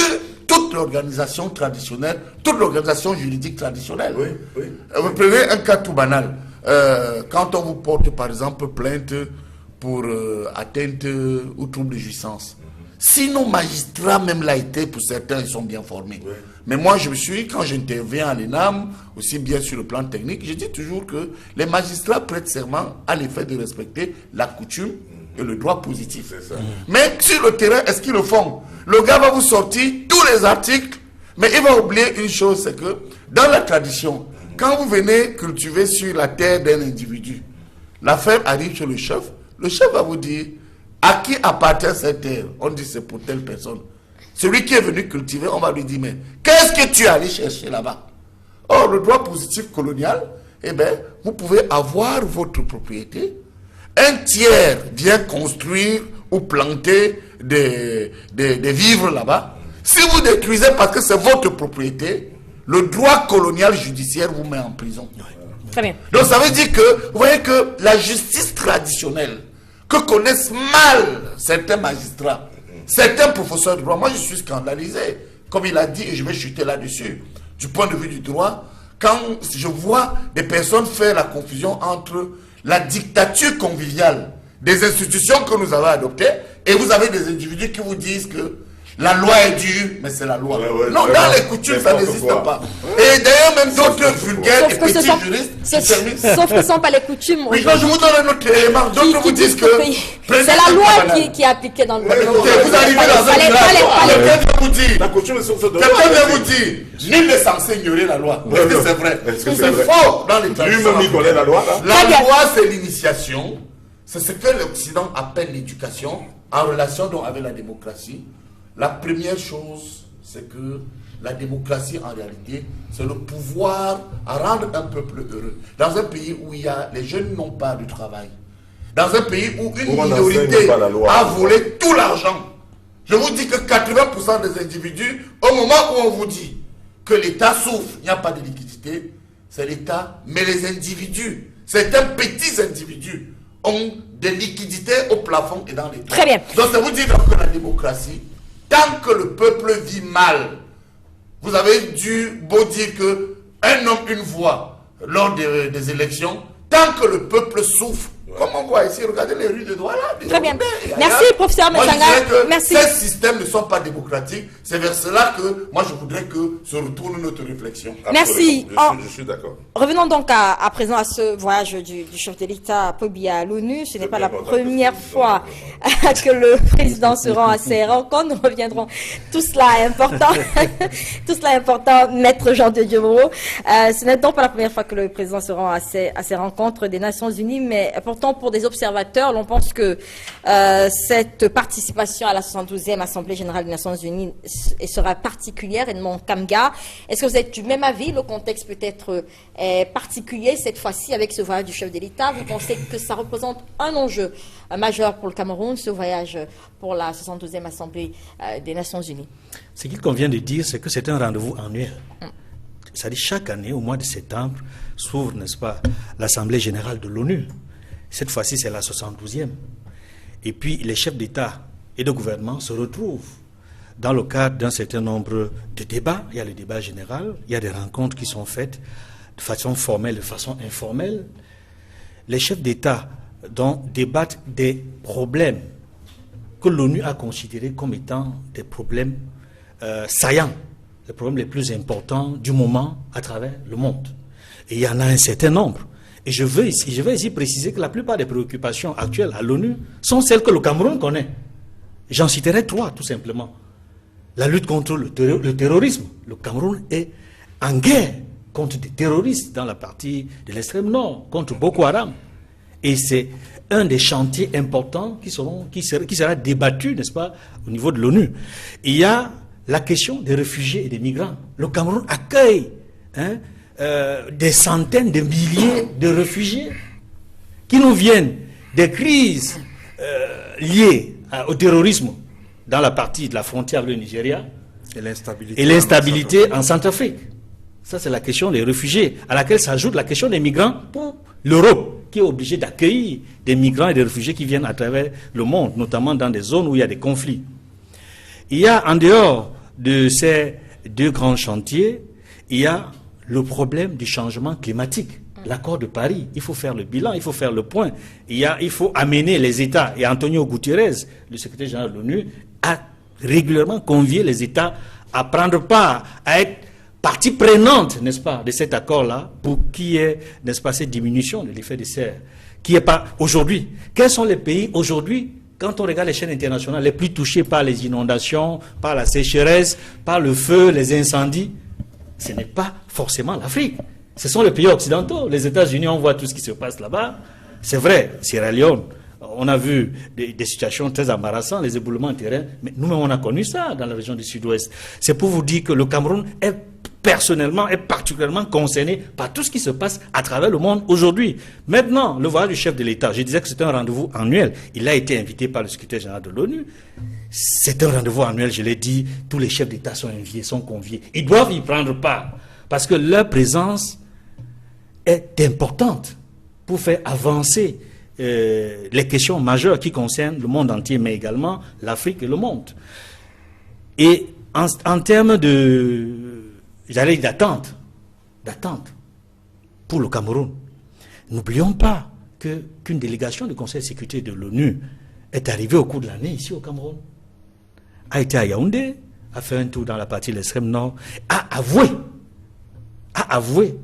toute l'organisation traditionnelle, toute l'organisation juridique traditionnelle. Vous prenez un cas tout banal. Quand on vous porte par exemple plainte pour atteinte ou trouble de jouissance. Si nos magistrats, même là, étaient, pour certains, ils sont bien formés. Mais moi, quand j'interviens à l'ENAM, aussi bien sur le plan technique, je dis toujours que les magistrats prêtent serment à l'effet de respecter la coutume et le droit positif. Mais sur le terrain, est-ce qu'ils le font? Le gars va vous sortir tous les articles, mais il va oublier une chose, c'est que dans la tradition, quand vous venez cultiver sur la terre d'un individu, l'affaire arrive sur le chef va vous dire à qui appartient cette terre. On dit c'est pour telle personne. Celui qui est venu cultiver, on va lui dire mais qu'est-ce que tu es allé chercher là-bas? Or, le droit positif colonial, eh bien, vous pouvez avoir votre propriété. Un tiers vient construire ou planter des vivres là-bas. Si vous détruisez parce que c'est votre propriété, le droit colonial judiciaire vous met en prison. Très bien. Donc ça veut dire que, vous voyez que la justice traditionnelle, que connaissent mal certains magistrats, certains professeurs de droit, moi je suis scandalisé, comme il a dit, et je vais chuter là-dessus, du point de vue du droit, quand je vois des personnes faire la confusion entre la dictature conviviale des institutions que nous avons adoptées, et vous avez des individus qui vous disent que la loi est dure, mais c'est la loi. Non, dans les coutumes, ça n'existe pas. Et d'ailleurs, même d'autres vulgaires et petits juristes sauf que ce ne sont pas les coutumes. Oui, je vous donne un autre élément. D'autres vous disent que... C'est la loi qui est appliquée dans le... Vous arrivez dans un village, quelqu'un vous dit... Quelqu'un vient vous dire, nul n'est censé ignorer la loi. Est-ce que c'est vrai? C'est faux dans les traditions. Lui-même, il connaît la loi. La loi, c'est l'initiation. C'est ce que l'Occident appelle l'éducation en relation donc avec la démocratie. La première chose, c'est que la démocratie, en réalité, c'est le pouvoir à rendre un peuple heureux. Dans un pays où les jeunes n'ont pas de travail, dans un pays où une minorité a volé tout l'argent, je vous dis que 80% des individus, au moment où on vous dit que l'État souffre, il n'y a pas de liquidité, c'est l'État, mais les individus, certains petits individus, ont des liquidités au plafond et dans l'État. Très bien. Donc ça vous dit que la démocratie, tant que le peuple vit mal, vous avez dû beau dire que un homme, une voix lors des élections, tant que le peuple souffre, Comme on voit ici, regardez les rues de Douala. Très bien. Merci, professeur Messanga. Merci. Ces systèmes ne sont pas démocratiques. C'est vers cela que moi je voudrais que se retourne notre réflexion. Merci. Je suis d'accord. Revenons donc à présent à ce voyage du chef de l'État Paul Biya à l'ONU. Ce n'est pas la première fois que le président se rend à ces rencontres. Nous reviendrons. Tout cela est important. Tout cela est important, maître Jean de Dieu Moreau. Ce n'est donc pas la première fois que le président se rend à ces rencontres des Nations Unies, mais pourtant pour des observateurs, l'on pense que cette participation à la 72e Assemblée Générale des Nations Unies sera particulière, Edmond Kamga. Est-ce que vous êtes du même avis? Le contexte peut-être est particulier cette fois-ci avec ce voyage du chef de l'État. Vous pensez que ça représente un enjeu majeur pour le Cameroun, ce voyage pour la 72e Assemblée des Nations Unies? Ce qu'il convient de dire, c'est que c'est un rendez-vous annuel. C'est-à-dire chaque année, au mois de septembre, s'ouvre, n'est-ce pas, l'Assemblée Générale de l'ONU. Cette fois-ci, c'est la 72e. Et puis, les chefs d'État et de gouvernement se retrouvent dans le cadre d'un certain nombre de débats. Il y a le débat général, il y a des rencontres qui sont faites de façon formelle, de façon informelle. Les chefs d'État débattent des problèmes que l'ONU a considérés comme étant des problèmes saillants, les problèmes les plus importants du moment à travers le monde. Et il y en a un certain nombre. Et je vais ici préciser que la plupart des préoccupations actuelles à l'ONU sont celles que le Cameroun connaît. J'en citerai 3, tout simplement. La lutte contre le terrorisme. Le Cameroun est en guerre contre des terroristes dans la partie de l'extrême nord, contre Boko Haram. Et c'est un des chantiers importants qui sera débattu, n'est-ce pas, au niveau de l'ONU. Il y a la question des réfugiés et des migrants. Le Cameroun accueille des centaines de milliers de réfugiés qui nous viennent des crises liées au terrorisme dans la partie de la frontière avec le Nigeria et l'instabilité en Centrafrique. Ça, c'est la question des réfugiés, à laquelle s'ajoute la question des migrants pour l'Europe, qui est obligée d'accueillir des migrants et des réfugiés qui viennent à travers le monde, notamment dans des zones où il y a des conflits. Il y a, en dehors de ces deux grands chantiers, il y a le problème du changement climatique. L'accord de Paris, il faut faire le bilan, il faut faire le point. Il faut amener les États, et Antonio Guterres, le secrétaire général de l'ONU, a régulièrement convié les États à prendre part, à être partie prenante, n'est-ce pas, de cet accord-là, pour qu'il y ait, n'est-ce pas, cette diminution de l'effet de serre. Qui est pas aujourd'hui. Quels sont les pays aujourd'hui, quand on regarde les chaînes internationales, les plus touchés par les inondations, par la sécheresse, par le feu, les incendies? Ce n'est pas forcément l'Afrique. Ce sont les pays occidentaux. Les États-Unis, on voit tout ce qui se passe là-bas. C'est vrai, Sierra Leone, on a vu des situations très embarrassantes, les éboulements de terrain, mais nous-mêmes, on a connu ça dans la région du Sud-Ouest. C'est pour vous dire que le Cameroun est personnellement et particulièrement concerné par tout ce qui se passe à travers le monde aujourd'hui. Maintenant, le voyage du chef de l'État, je disais que c'était un rendez-vous annuel. Il a été invité par le secrétaire général de l'ONU. C'est un rendez-vous annuel, je l'ai dit, tous les chefs d'État sont invités, sont conviés. Ils doivent y prendre part, parce que leur présence est importante pour faire avancer les questions majeures qui concernent le monde entier, mais également l'Afrique et le monde. Et en termes d'attente pour le Cameroun, n'oublions pas qu'une délégation du Conseil de sécurité de l'ONU est arrivée au cours de l'année ici au Cameroun, a été à Yaoundé, a fait un tour dans la partie de l'extrême nord, a avoué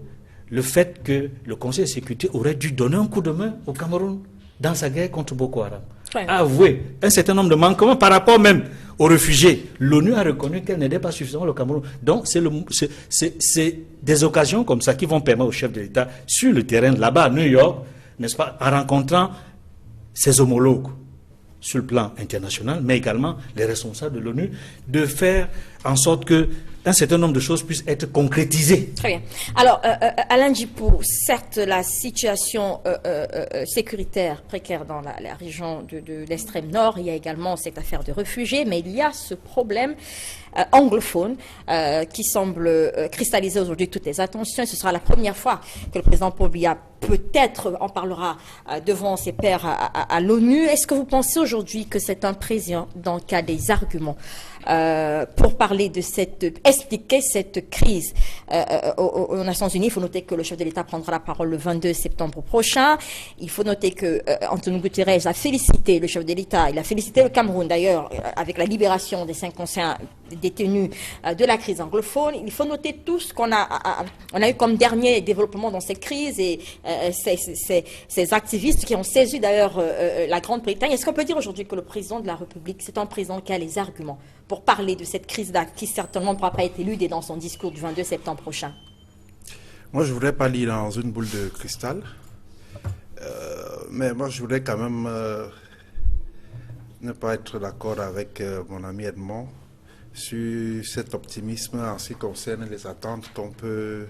le fait que le Conseil de sécurité aurait dû donner un coup de main au Cameroun dans sa guerre contre Boko Haram. A avoué un certain nombre de manquements par rapport même aux réfugiés. L'ONU a reconnu qu'elle n'aidait pas suffisamment le Cameroun. Donc c'est des occasions comme ça qui vont permettre au chef de l'État, sur le terrain là-bas à New York, n'est-ce pas, en rencontrant ses homologues sur le plan international, mais également les responsables de l'ONU, de faire en sorte que un certain nombre de choses puissent être concrétisées. Très bien. Alors, Alain Djipou, certes, la situation sécuritaire précaire dans la région de l'extrême nord, il y a également cette affaire de réfugiés, mais il y a ce problème anglophone qui semble cristalliser aujourd'hui toutes les attentions. Et ce sera la première fois que le président Paul Biya peut-être en parlera devant ses pairs à l'ONU. Est-ce que vous pensez aujourd'hui que c'est un président qui a des arguments pour parler de cette... expliquer cette crise aux Nations Unies. Il faut noter que le chef de l'État prendra la parole le 22 septembre prochain. Il faut noter que Antonio Guterres a félicité le chef de l'État, il a félicité le Cameroun d'ailleurs avec la libération des 5 anciens détenus de la crise anglophone. Il faut noter tout ce qu'on a eu comme dernier développement dans cette crise et ces activistes qui ont saisi d'ailleurs la Grande-Bretagne. Est-ce qu'on peut dire aujourd'hui que le président de la République, c'est un président qui a les arguments pour parler de cette crise-là, qui certainement ne pourra pas être éludée dans son discours du 22 septembre prochain? Moi, je ne voudrais pas lire dans une boule de cristal, mais moi, je voudrais quand même ne pas être d'accord avec mon ami Edmond sur cet optimisme en ce qui concerne les attentes qu'on peut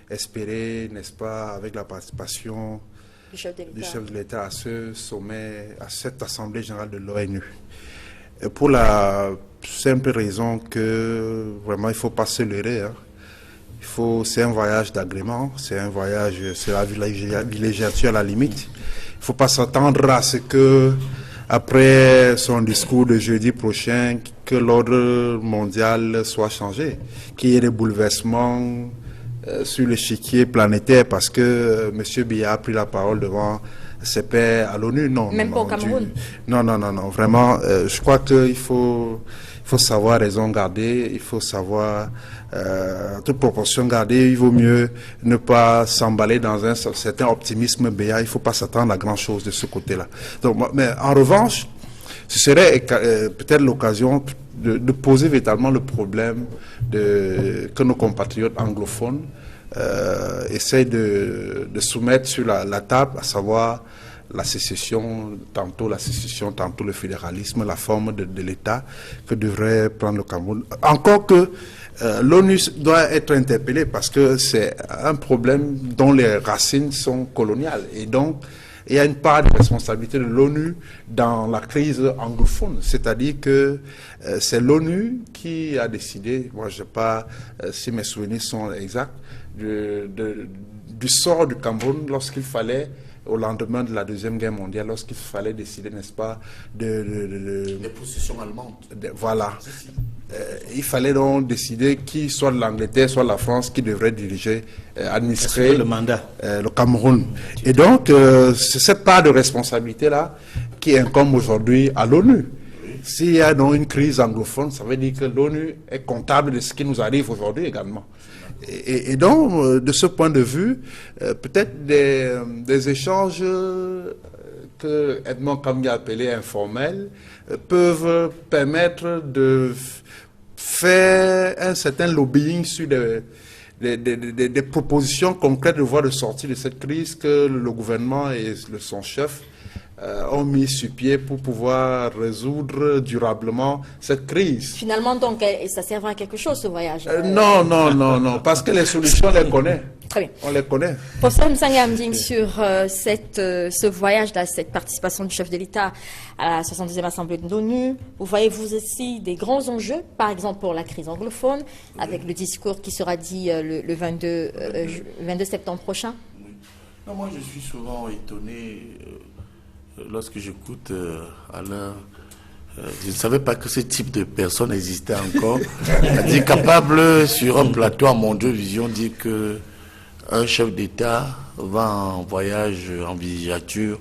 espérer, n'est-ce pas, avec la participation du chef de l'État à ce sommet, à cette Assemblée générale de l'ONU. Pour la simple raison que vraiment il ne faut pas se leurrer. Hein. C'est un voyage d'agrément, c'est un voyage, c'est la villégiature à la limite. Il ne faut pas s'attendre à ce que, après son discours de jeudi prochain, que l'ordre mondial soit changé, qu'il y ait des bouleversements sur l'échiquier planétaire parce que M. Biya a pris la parole devant ses pairs à l'ONU. Non, même pas au Cameroun. Non, vraiment, je crois qu'il faut savoir raison garder, il faut savoir toute proportion garder, il vaut mieux ne pas s'emballer dans un certain optimisme béat, il ne faut pas s'attendre à grand chose de ce côté-là. Donc, mais en revanche, ce serait peut-être l'occasion de poser véritablement le problème que nos compatriotes anglophones essayent de soumettre sur la table, à savoir la sécession, tantôt le fédéralisme, la forme de l'État que devrait prendre le Cameroun. Encore que l'ONU doit être interpellée parce que c'est un problème dont les racines sont coloniales et donc il y a une part de responsabilité de l'ONU dans la crise anglophone, c'est-à-dire que c'est l'ONU qui a décidé, moi je ne sais pas si mes souvenirs sont exacts, du sort du Cameroun lorsqu'il fallait, au lendemain de la Deuxième Guerre mondiale, lorsqu'il fallait décider, n'est-ce pas, des possessions allemandes. Voilà. Il fallait donc décider qui, soit l'Angleterre, soit la France, qui devrait diriger, administrer le mandat, le Cameroun. Et donc, c'est cette part de responsabilité-là qui incombe aujourd'hui à l'ONU. S'il y a donc une crise anglophone, ça veut dire que l'ONU est comptable de ce qui nous arrive aujourd'hui également. Et donc, de ce point de vue, peut-être des échanges que Edmond Kambi a appelés informels peuvent permettre de faire un certain lobbying sur des propositions concrètes de voies de sortie de cette crise que le gouvernement et son chef ont mis sur pied pour pouvoir résoudre durablement cette crise. Finalement, donc, ça servira à quelque chose, ce voyage? Non, parce que les solutions, on les connaît. Très bien. On les connaît. Professeur Msanga Mding, sur ce voyage-là, cette participation du chef de l'État à la 72e Assemblée de l'ONU, vous voyez-vous aussi des grands enjeux, par exemple pour la crise anglophone, avec le discours qui sera dit le 22 septembre prochain? Non, moi, je suis souvent étonné lorsque j'écoute Alain. Je ne savais pas que ce type de personne existait encore. C'est-à-dire capable, sur un plateau à Mon Dieu Vision, dire que un chef d'État va en voyage, en villégiature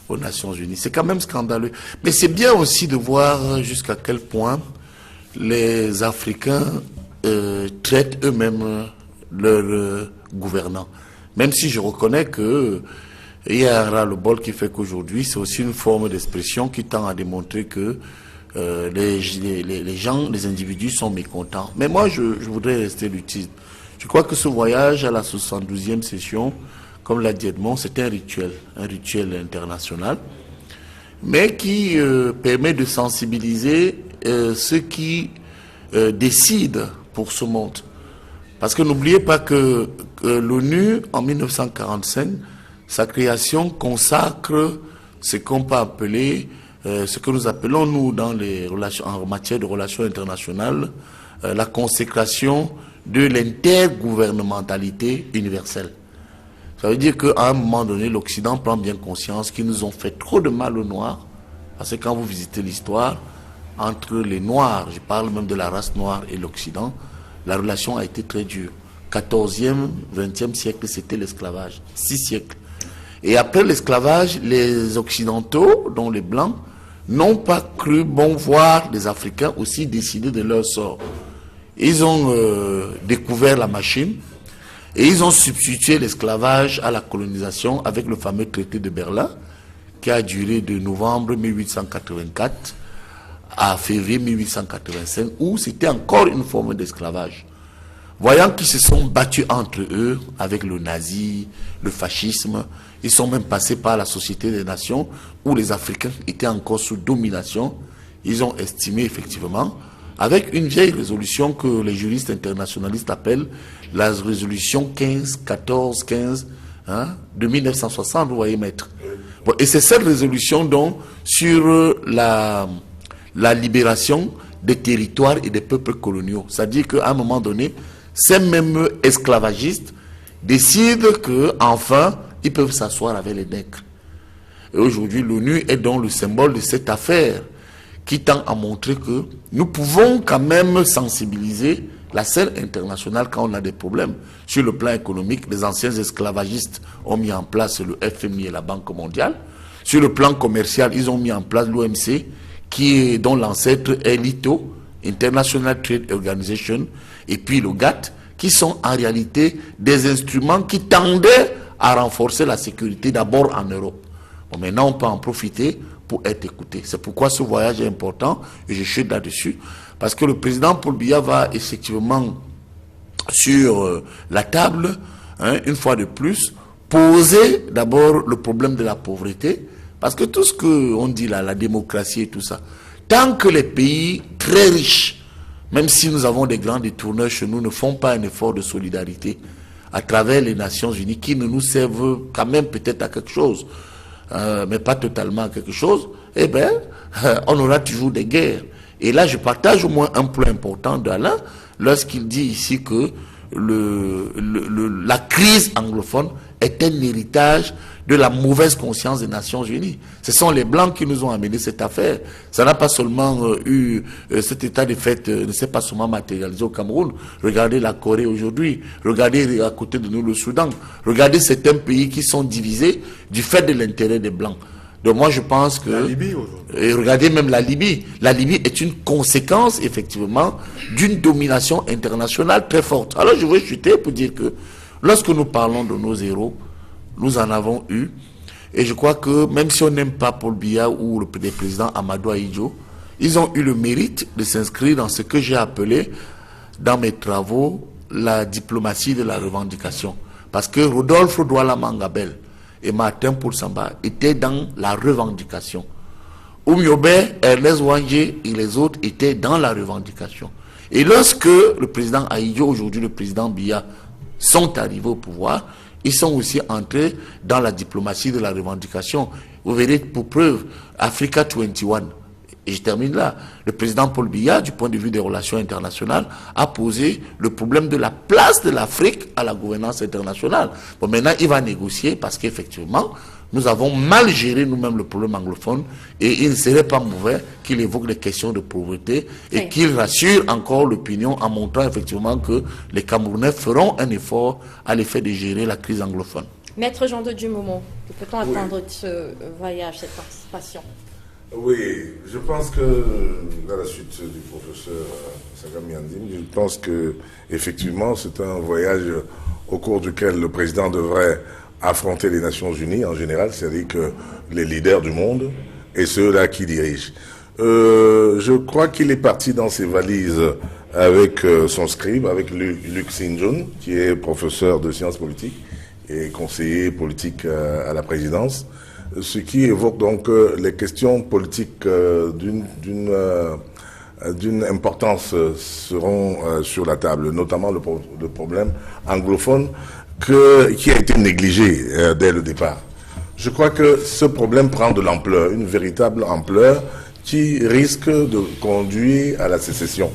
aux Nations Unies. C'est quand même scandaleux. Mais c'est bien aussi de voir jusqu'à quel point les Africains traitent eux-mêmes leurs gouvernants. Même si je reconnais que il y a un ras-le-bol qui fait qu'aujourd'hui, c'est aussi une forme d'expression qui tend à démontrer que les gens, les individus sont mécontents. Mais moi, je voudrais rester lucide. Je crois que ce voyage à la 72e session, comme l'a dit Edmond, c'est un rituel international, mais qui permet de sensibiliser ceux qui décident pour ce monde. Parce que n'oubliez pas que l'ONU, en 1945, sa création consacre ce qu'on peut appeler, ce que nous appelons, nous, dans les relations, en matière de relations internationales, la consécration de l'intergouvernementalité universelle. Ça veut dire qu'à un moment donné, l'Occident prend bien conscience qu'ils nous ont fait trop de mal aux Noirs, parce que quand vous visitez l'histoire, entre les Noirs, je parle même de la race noire et l'Occident, la relation a été très dure. 14e, 20e siècle, c'était l'esclavage. 6 siècles. Et après l'esclavage, les Occidentaux, dont les Blancs, n'ont pas cru bon voir les Africains aussi décider de leur sort. Ils ont découvert la machine et ils ont substitué l'esclavage à la colonisation avec le fameux traité de Berlin qui a duré de novembre 1884 à février 1885 où c'était encore une forme d'esclavage. Voyant qu'ils se sont battus entre eux avec le nazi, le fascisme, ils sont même passés par la Société des Nations où les Africains étaient encore sous domination. Ils ont estimé effectivement, avec une vieille résolution que les juristes internationalistes appellent la résolution 15-14-15 de 1960, vous voyez maître. Bon, et c'est cette résolution donc sur la libération des territoires et des peuples coloniaux. C'est-à-dire qu'à un moment donné, ces mêmes esclavagistes décident qu'enfin, ils peuvent s'asseoir avec les nègres. Et aujourd'hui, l'ONU est donc le symbole de cette affaire qui tend à montrer que nous pouvons quand même sensibiliser la scène internationale quand on a des problèmes. Sur le plan économique, les anciens esclavagistes ont mis en place le FMI et la Banque mondiale. Sur le plan commercial, ils ont mis en place l'OMC, dont l'ancêtre est l'ITO, International Trade Organization, et puis le GATT, qui sont en réalité des instruments qui tendaient à renforcer la sécurité d'abord en Europe. Bon, maintenant, on peut en profiter pour être écouté. C'est pourquoi ce voyage est important, et je chute là-dessus, parce que le président Paul Biya va effectivement sur la table, une fois de plus, poser d'abord le problème de la pauvreté, parce que tout ce qu'on dit là, la démocratie et tout ça, tant que les pays très riches, même si nous avons des grands détourneurs chez nous, ne font pas un effort de solidarité à travers les Nations Unies qui ne nous servent quand même peut-être à quelque chose, mais pas totalement à quelque chose, eh bien, on aura toujours des guerres. Et là, je partage au moins un point important d'Alain lorsqu'il dit ici que la crise anglophone est un héritage de la mauvaise conscience des Nations Unies. Ce sont les Blancs qui nous ont amené cette affaire. Ça n'a pas seulement eu cet état de fait, ne s'est pas seulement matérialisé au Cameroun. Regardez la Corée aujourd'hui. Regardez à côté de nous le Soudan. Regardez certains pays qui sont divisés du fait de l'intérêt des Blancs. Donc moi je pense que... La Libye aujourd'hui. Et regardez même la Libye. La Libye est une conséquence effectivement d'une domination internationale très forte. Alors je veux chuter pour dire que lorsque nous parlons de nos héros, nous en avons eu. Et je crois que même si on n'aime pas Paul Biya ou le président Amadou Ahidjo, ils ont eu le mérite de s'inscrire dans ce que j'ai appelé dans mes travaux la diplomatie de la revendication. Parce que Rodolphe Douala Mangabel et Martin Poursamba étaient dans la revendication. Oumiobe, Ernest Wangé et les autres étaient dans la revendication. Et lorsque le président Ahidjo, aujourd'hui le président Biya, sont arrivés au pouvoir, ils sont aussi entrés dans la diplomatie de la revendication. Vous verrez pour preuve, Africa 21. Et je termine là. Le président Paul Biya, du point de vue des relations internationales, a posé le problème de la place de l'Afrique à la gouvernance internationale. Bon, maintenant, il va négocier parce qu'effectivement, nous avons mal géré nous-mêmes le problème anglophone et il ne serait pas mauvais qu'il évoque les questions de pauvreté et qu'il rassure encore l'opinion en montrant effectivement que les Camerounais feront un effort à l'effet de gérer la crise anglophone. Maître Jean de Dumomo, que peut-on attendre de ce voyage, cette participation? Oui, je pense que, à la suite du professeur Sagam Yandine, je pense que effectivement c'est un voyage au cours duquel le président devrait affronter les Nations Unies en général, c'est-à-dire que les leaders du monde et ceux-là qui dirigent. Je crois qu'il est parti dans ses valises avec son scribe, avec Luc Sinjun, qui est professeur de sciences politiques et conseiller politique à la présidence, ce qui évoque donc les questions politiques d'une importance seront sur la table, notamment le problème anglophone qui a été négligé dès le départ. Je crois que ce problème prend de l'ampleur, une véritable ampleur qui risque de conduire à la sécession.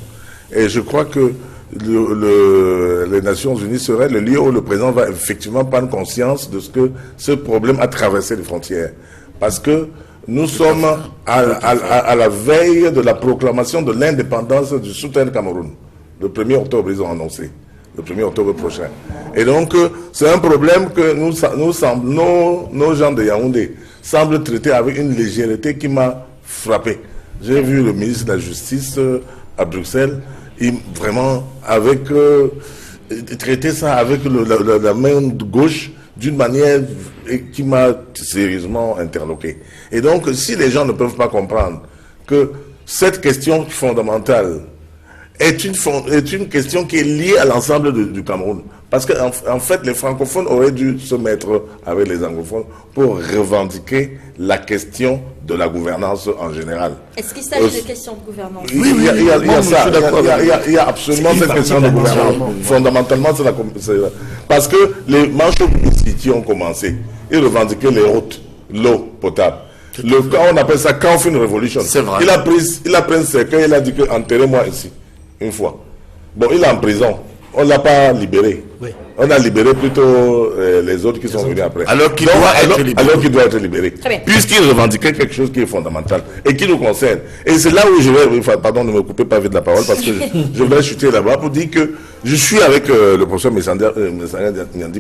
Et je crois que les Nations Unies seraient le lieu où le président va effectivement prendre conscience de ce que ce problème a traversé les frontières. Parce que nous sommes à la veille de la proclamation de l'indépendance du Southern Cameroun. Le 1er octobre, ils ont annoncé. Le 1er octobre prochain. Et donc, c'est un problème que nos gens de Yaoundé semblent traiter avec une légèreté qui m'a frappé. J'ai vu le ministre de la Justice à Bruxelles, vraiment traiter ça avec la main gauche d'une manière qui m'a sérieusement interloqué. Et donc, si les gens ne peuvent pas comprendre que cette question fondamentale est une question qui est liée à l'ensemble du Cameroun. Parce qu'en fait, les francophones auraient dû se mettre avec les anglophones pour revendiquer la question de la gouvernance en général. Est-ce qu'il s'agit de questions de gouvernance? Oui, il y a ça. Il y a absolument cette question de gouvernance. Fondamentalement, c'est parce que les manchots qui ont commencé, ils revendiquaient les routes, l'eau potable. On appelle ça Coffin Revolution. C'est vrai. Il a pris un cercueil, il a dit que enterrez-moi ici, une fois. Bon, il est en prison. On ne l'a pas libéré. Oui. On a libéré plutôt les autres qui sont venus après. Alors qu'il doit être libéré. Très bien. Puisqu'il revendiquait quelque chose qui est fondamental et qui nous concerne. Et c'est là où je vais, pardon, ne me coupez pas vite la parole parce que je vais chuter là-bas pour dire que je suis avec le professeur Messandé.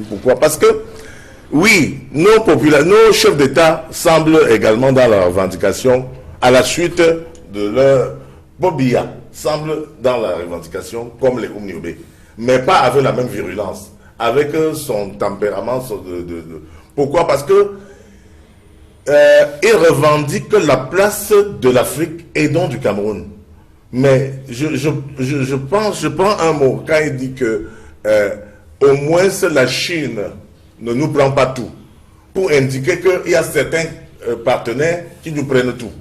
Pourquoi? Parce que, oui, nos chefs d'État semblent également dans la revendication, à la suite de leur Bobia, semblent dans la revendication comme les Oumniobé, mais pas avec la même virulence, avec son tempérament. Pourquoi? Parce que il revendique la place de l'Afrique et non du Cameroun. Mais je prends un mot quand il dit que au moins la Chine ne nous prend pas tout, pour indiquer qu'il y a certains partenaires qui nous prennent tout.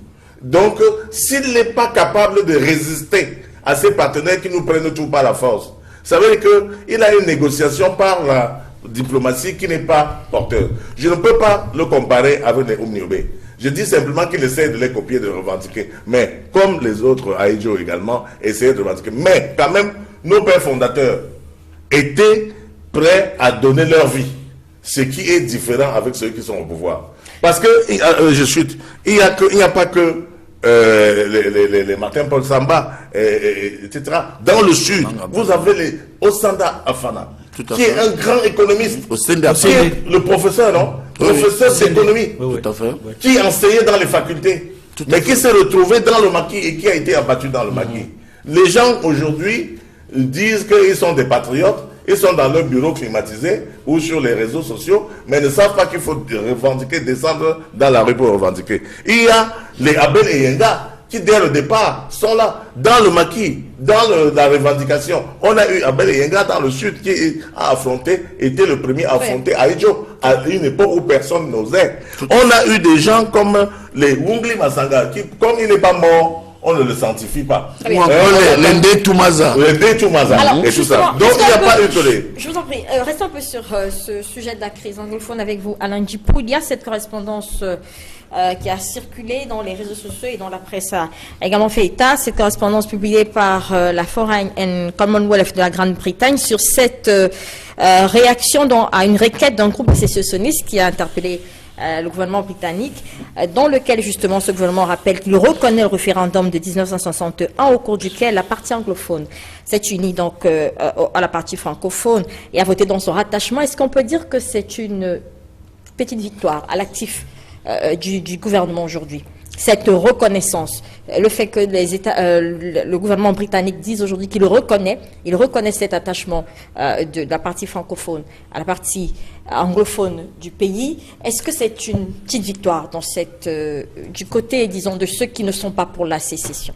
Donc, s'il n'est pas capable de résister à ces partenaires qui nous prennent tout par la force, ça veut dire qu'il a une négociation par la diplomatie qui n'est pas porteur. Je ne peux pas le comparer avec les Oumniobé. Je dis simplement qu'il essaie de les copier, de revendiquer. Mais comme les autres, Aïdjo également, essayaient de revendiquer. Mais quand même, nos pères fondateurs étaient prêts à donner leur vie. Ce qui est différent avec ceux qui sont au pouvoir. Parce que, il n'y a pas que les Martin Paul Samba, etc. Dans le sud, vous avez les Osanda Afana, qui est un grand économiste, qui est le professeur, non? Professeur d'économie, qui enseignait dans les facultés, mais qui s'est retrouvé dans le maquis et qui a été abattu dans le maquis. Les gens aujourd'hui disent qu'ils sont des patriotes. Ils sont dans leur bureau climatisé ou sur les réseaux sociaux, mais ne savent pas qu'il faut revendiquer, descendre dans la rue pour revendiquer. Il y a les Abel et Yenga qui, dès le départ, sont là, dans le maquis, dans la revendication. On a eu Abel et Yenga dans le sud qui a affronté, était le premier à affronter Aïdjo à une époque où personne n'osait. On a eu des gens comme les Wungli Masanga qui, comme il n'est pas mort, on ne le sanctifie pas. L'Endé Toumaza. Alors, et tout ça. Donc il n'y a pas eu que les... Je vous en prie, restons un peu sur ce sujet de la crise anglophone avec vous, Alain Djipou. Il y a cette correspondance qui a circulé dans les réseaux sociaux et dans la presse a également fait état. Cette correspondance publiée par la Foreign and Commonwealth de la Grande-Bretagne sur cette réaction à une requête d'un groupe sécessionniste qui a interpellé le gouvernement britannique, dans lequel justement ce gouvernement rappelle qu'il reconnaît le référendum de 1961 au cours duquel la partie anglophone s'est unie donc à la partie francophone et a voté dans son rattachement. Est-ce qu'on peut dire que c'est une petite victoire à l'actif du gouvernement aujourd'hui? Cette reconnaissance, le fait que le gouvernement britannique dise aujourd'hui qu'il reconnaît cet attachement de la partie francophone à la partie anglophone du pays, est-ce que c'est une petite victoire dans du côté, disons, de ceux qui ne sont pas pour la sécession?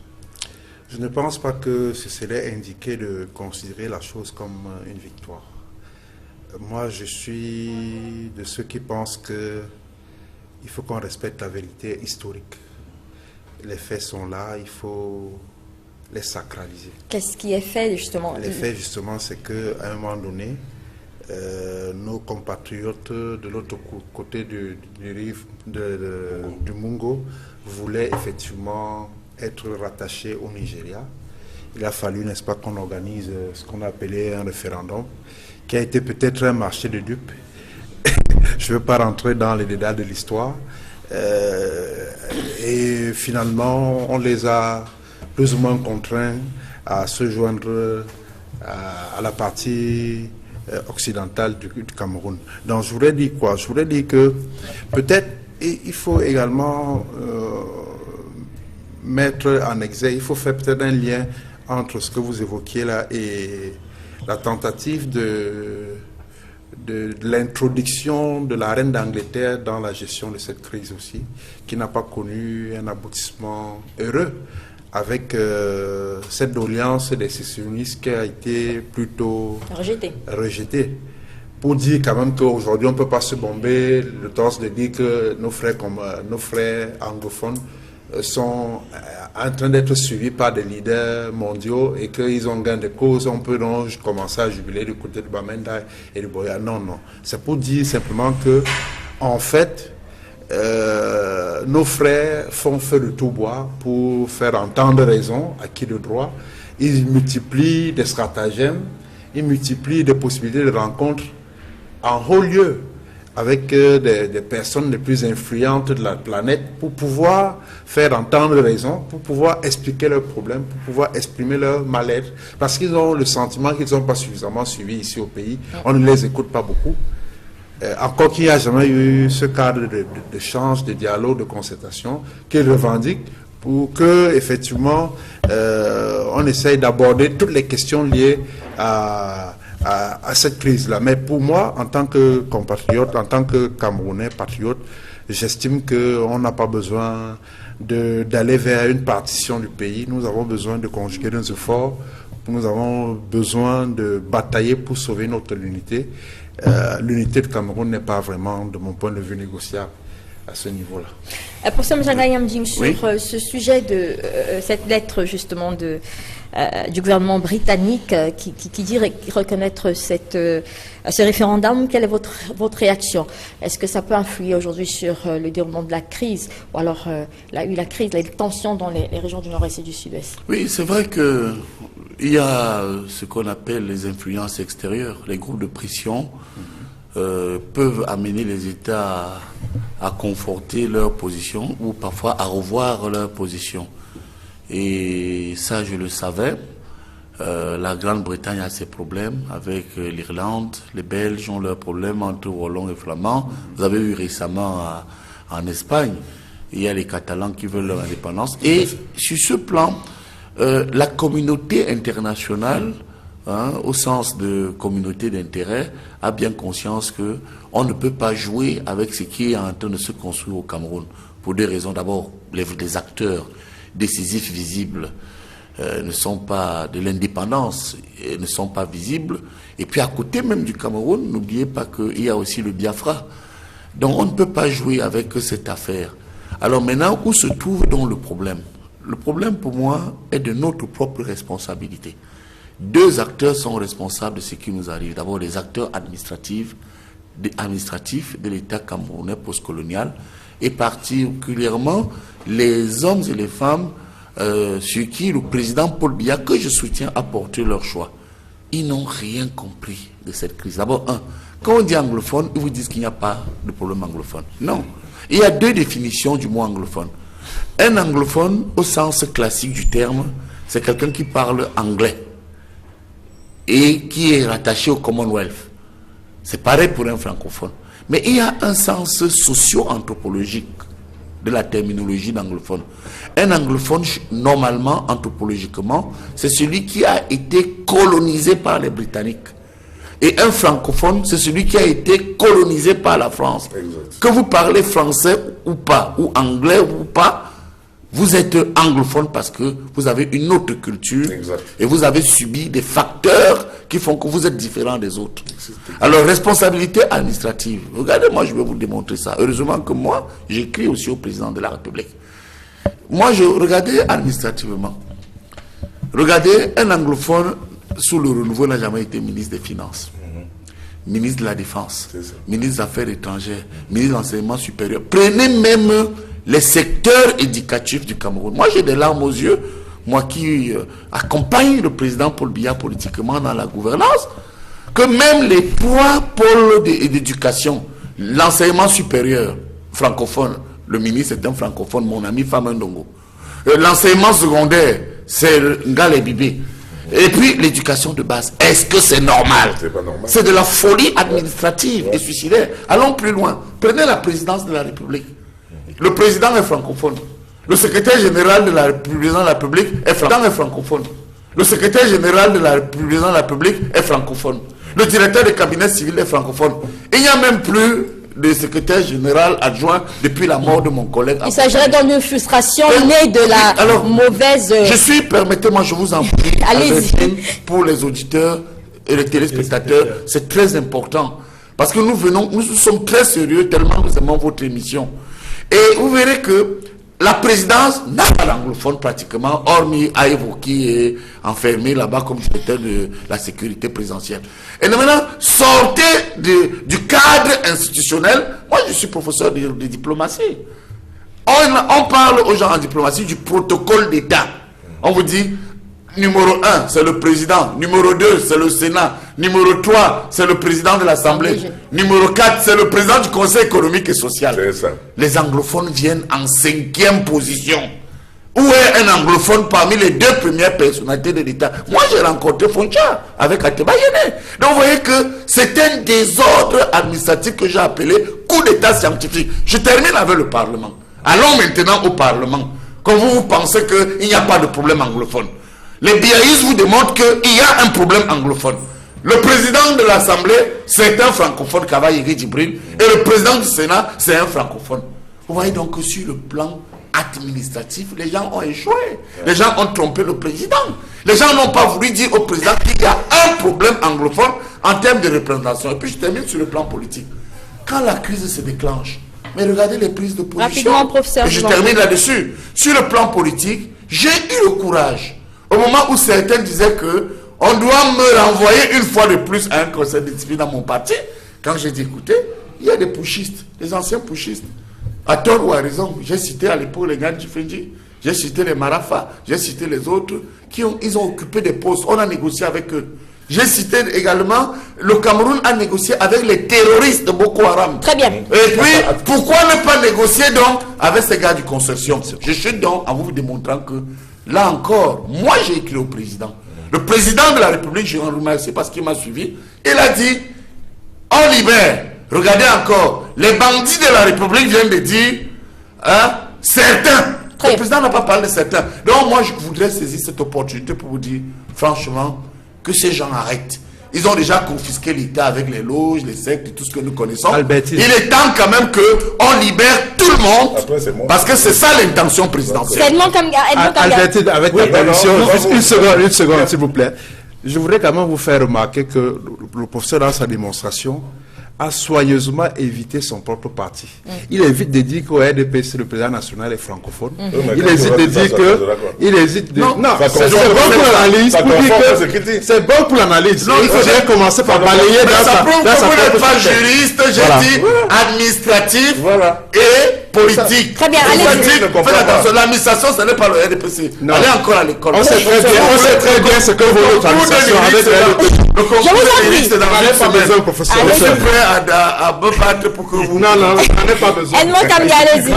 Je ne pense pas que ce serait indiqué de considérer la chose comme une victoire. Moi, je suis de ceux qui pensent qu'il faut qu'on respecte la vérité historique. Les faits sont là, il faut les sacraliser. Qu'est-ce qui est fait, justement? Les faits, justement, c'est qu'à un moment donné, nos compatriotes de l'autre côté du Mungo voulaient effectivement être rattachés au Nigeria. Il a fallu, n'est-ce pas, qu'on organise ce qu'on a appelé un référendum, qui a été peut-être un marché de dupes. Je ne veux pas rentrer dans les détails de l'histoire. Et finalement, on les a plus ou moins contraints à se joindre à la partie occidentale du Cameroun. Donc je voudrais dire quoi? Je voudrais dire que peut-être il faut également mettre en exergue, il faut faire peut-être un lien entre ce que vous évoquiez là et la tentative de l'introduction de la reine d'Angleterre dans la gestion de cette crise aussi, qui n'a pas connu un aboutissement heureux avec cette doléance des sécessionnistes qui a été plutôt rejetée. Pour dire quand même qu'aujourd'hui on ne peut pas se bomber le torse de dire que nos frères anglophones sont en train d'être suivis par des leaders mondiaux et qu'ils ont gain de cause, on peut donc commencer à jubiler du côté de Bamenda et de Boya. Non, non. C'est pour dire simplement que, en fait, nos frères font feu de tout bois pour faire entendre raison à qui de droit. Ils multiplient des stratagèmes, ils multiplient des possibilités de rencontres en haut lieu avec des personnes les plus influentes de la planète pour pouvoir faire entendre raison, pour pouvoir expliquer leurs problèmes, pour pouvoir exprimer leur mal-être, parce qu'ils ont le sentiment qu'ils ne sont pas suffisamment suivis ici au pays. On ne les écoute pas beaucoup. Encore qu'il n'y a jamais eu ce cadre d'échange, de dialogue, de concertation qu'ils revendiquent pour que, effectivement, on essaye d'aborder toutes les questions liées à cette crise-là. Mais pour moi, en tant que compatriote, en tant que Camerounais patriote, j'estime qu'on n'a pas besoin d'aller vers une partition du pays. Nous avons besoin de conjuguer nos efforts. Nous avons besoin de batailler pour sauver notre unité. L'unité de Cameroun n'est pas vraiment, de mon point de vue, négociable à ce niveau-là. Professeur Mjangayamding, sur Oui. ce sujet de cette lettre justement du gouvernement britannique qui dit reconnaître ce référendum, quelle est votre réaction? Est-ce que ça peut influer aujourd'hui sur le déroulement de la crise, ou alors la crise, les tensions dans les régions du nord-est et du sud-ouest? Oui, c'est vrai que il y a ce qu'on appelle les influences extérieures, les groupes de pression peuvent amener les États à conforter leur position ou parfois à revoir leur position. Et ça, je le savais. La Grande-Bretagne a ses problèmes avec l'Irlande. Les Belges ont leurs problèmes entre Wallons et Flamands. Vous avez vu récemment en Espagne, il y a les Catalans qui veulent leur indépendance. Et sur ce plan, la communauté internationale, au sens de communauté d'intérêt, a bien conscience que on ne peut pas jouer avec ce qui est en train de se construire au Cameroun. Pour deux raisons. D'abord, les acteurs décisifs visibles ne sont pas de l'indépendance, ne sont pas visibles. Et puis à côté même du Cameroun, n'oubliez pas qu'il y a aussi le Biafra. Donc on ne peut pas jouer avec cette affaire. Alors maintenant, où se trouve donc le problème? Le problème pour moi est de notre propre responsabilité. Deux acteurs sont responsables de ce qui nous arrive. D'abord les acteurs administratifs de l'État camerounais postcolonial et particulièrement les hommes et les femmes sur qui le président Paul Biya, que je soutiens, a porté leur choix. Ils n'ont rien compris de cette crise. D'abord, quand on dit anglophone, ils vous disent qu'il n'y a pas de problème anglophone. Non. Il y a deux définitions du mot anglophone. Un anglophone, au sens classique du terme, c'est quelqu'un qui parle anglais et qui est rattaché au Commonwealth. C'est pareil pour un francophone. Mais il y a un sens socio-anthropologique de la terminologie d'anglophone. Un anglophone, normalement, anthropologiquement, c'est celui qui a été colonisé par les Britanniques. Et un francophone, c'est celui qui a été colonisé par la France. Exact. Que vous parlez français ou pas, ou anglais ou pas, vous êtes anglophone parce que vous avez une autre culture. Exact. Et vous avez subi des facteurs qui font que vous êtes différent des autres. Alors, responsabilité administrative. Regardez, moi, je vais vous démontrer ça. Heureusement que moi, j'écris aussi au président de la République. Moi, je regardais administrativement. Regardez, un anglophone, sous le renouveau, n'a jamais été ministre des Finances, ministre de la Défense, ministre des Affaires étrangères, ministre de l'Enseignement supérieur. Prenez même les secteurs éducatifs du Cameroun. Moi, j'ai des larmes aux yeux, moi qui accompagne le président Paul Biya politiquement dans la gouvernance, que même les trois pôles d'éducation, l'enseignement supérieur francophone, le ministre est un francophone, mon ami Famandongo. L'enseignement secondaire, c'est Ngale Bibé. Et puis l'éducation de base. Est-ce que c'est normal? C'est pas normal. C'est de la folie administrative et suicidaire. Allons plus loin. Prenez la présidence de la République. Le président est francophone. Le secrétaire général de la présidence de la République est francophone. Le secrétaire général de la présidence de la République est francophone. Le directeur de cabinet civil est francophone. Il n'y a même plus de secrétaire général adjoint depuis la mort de mon collègue. Il s'agirait donc d'une frustration née de la mauvaise... Je suis, permettez-moi, je vous en prie, allez-y. Pour les auditeurs et les téléspectateurs, c'est très important. Parce que nous sommes très sérieux tellement nous aimons votre émission. Et vous verrez que la présidence n'a pas d'anglophone pratiquement, hormis Aïvo qui est enfermé là-bas comme secrétaire de la sécurité présidentielle. Et maintenant, sortez du cadre institutionnel. Moi, je suis professeur de diplomatie. On parle aux gens en diplomatie du protocole d'État. On vous dit, numéro 1, c'est le président. Numéro 2, c'est le Sénat. Numéro 3, c'est le président de l'Assemblée. Numéro 4, c'est le président du Conseil économique et social. C'est ça. Les anglophones viennent en 5e position. Où est un anglophone parmi les 2 premières personnalités de l'État? Moi, j'ai rencontré Foncha avec Ateba Yene. Donc, vous voyez que c'est un désordre administratif que j'ai appelé coup d'État scientifique. Je termine avec le Parlement. Allons maintenant au Parlement. Comme vous pensez qu'il n'y a pas de problème anglophone. Les BIAIS vous démontrent qu'il y a un problème anglophone. Le président de l'Assemblée, c'est un francophone, Kavaï Djibril, et le président du Sénat, c'est un francophone. Vous voyez donc que sur le plan administratif, les gens ont échoué. Les gens ont trompé le président. Les gens n'ont pas voulu dire au président qu'il y a un problème anglophone en termes de représentation. Et puis je termine sur le plan politique. Quand la crise se déclenche, mais regardez les prises de position. Rapidement, professeur. Et je termine là-dessus. Sur le plan politique, j'ai eu le courage. Au moment où certains disaient que on doit me renvoyer une fois de plus à un conseil de discipline dans mon parti, quand j'ai dit écoutez, il y a des pushistes, des anciens pushistes. À tort ou à raison, j'ai cité à l'époque les Gandhi Fendi, j'ai cité les Marafa, j'ai cité les autres, ils ont occupé des postes, on a négocié avec eux. J'ai cité également, le Cameroun a négocié avec les terroristes de Boko Haram. Très bien. Et puis, pourquoi ne pas négocier donc avec ces gars du consortium? Je suis donc en vous démontrant que, là encore, moi j'ai écrit au président. Le président de la République, je le remercie parce qu'il m'a suivi. Il a dit, on libère. Regardez encore, les bandits de la République viennent de dire, certains. Le président n'a pas parlé de certains. Donc moi, je voudrais saisir cette opportunité pour vous dire, franchement, que ces gens arrêtent. Ils ont déjà confisqué l'État avec les loges, les sectes et tout ce que nous connaissons. Albertine. Il est temps quand même qu'on libère tout le monde. Après, c'est moi. Parce que c'est ça l'intention présidentielle. C'est Edmond Kamga. Albertine, avec ta permission, juste une seconde, s'il vous plaît. Je voudrais quand même vous faire remarquer que le professeur, dans sa démonstration, a soigneusement évité son propre parti. Il évite de dire qu'au RDPC, le président national est francophone. Il hésite de dire que... Il hésite de... Non, c'est bon pour l'analyse. C'est bon pour l'analyse. Il faudrait commencer par balayer dans sa propre... Vous n'êtes pas juriste, j'ai dit administratif et politique. Très bien, allez-y. Faites attention, l'administration, ce n'est pas le RDPC. Allez encore à l'école. On sait très bien ce que vaut notre administration avec le RDPC. Le concours de juriste est dans Vous n'avez pas besoin, professeur. Je suis prêt à me battre pour que vous... Non, vous n'en avez pas besoin. Edmond Kamga, allez-y.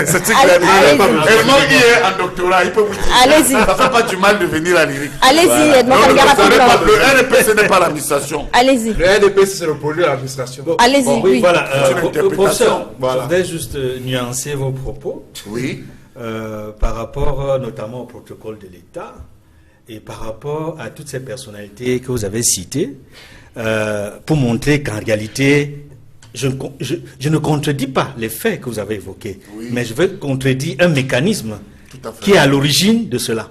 C'est clair. Edmond, il est en doctorat, il peut vous dire. Allez-y. Ça ne fait pas du mal de venir à l'IRIC. Allez-y, Edmond Kamga, rapidement. Le RDPC n'est pas l'administration. Allez-y. Le RDPC, c'est le produit de l'administration. Allez-y, oui. Voilà, C'est une interprétation. professeur, Voilà. je voudrais juste nuancer vos propos Oui. par rapport notamment au protocole de l'État et par rapport à toutes ces personnalités que vous avez citées pour montrer qu'en réalité, je ne contredis pas les faits que vous avez évoqués, Oui. mais je veux contredire un mécanisme Tout à fait. qui est à l'origine de cela.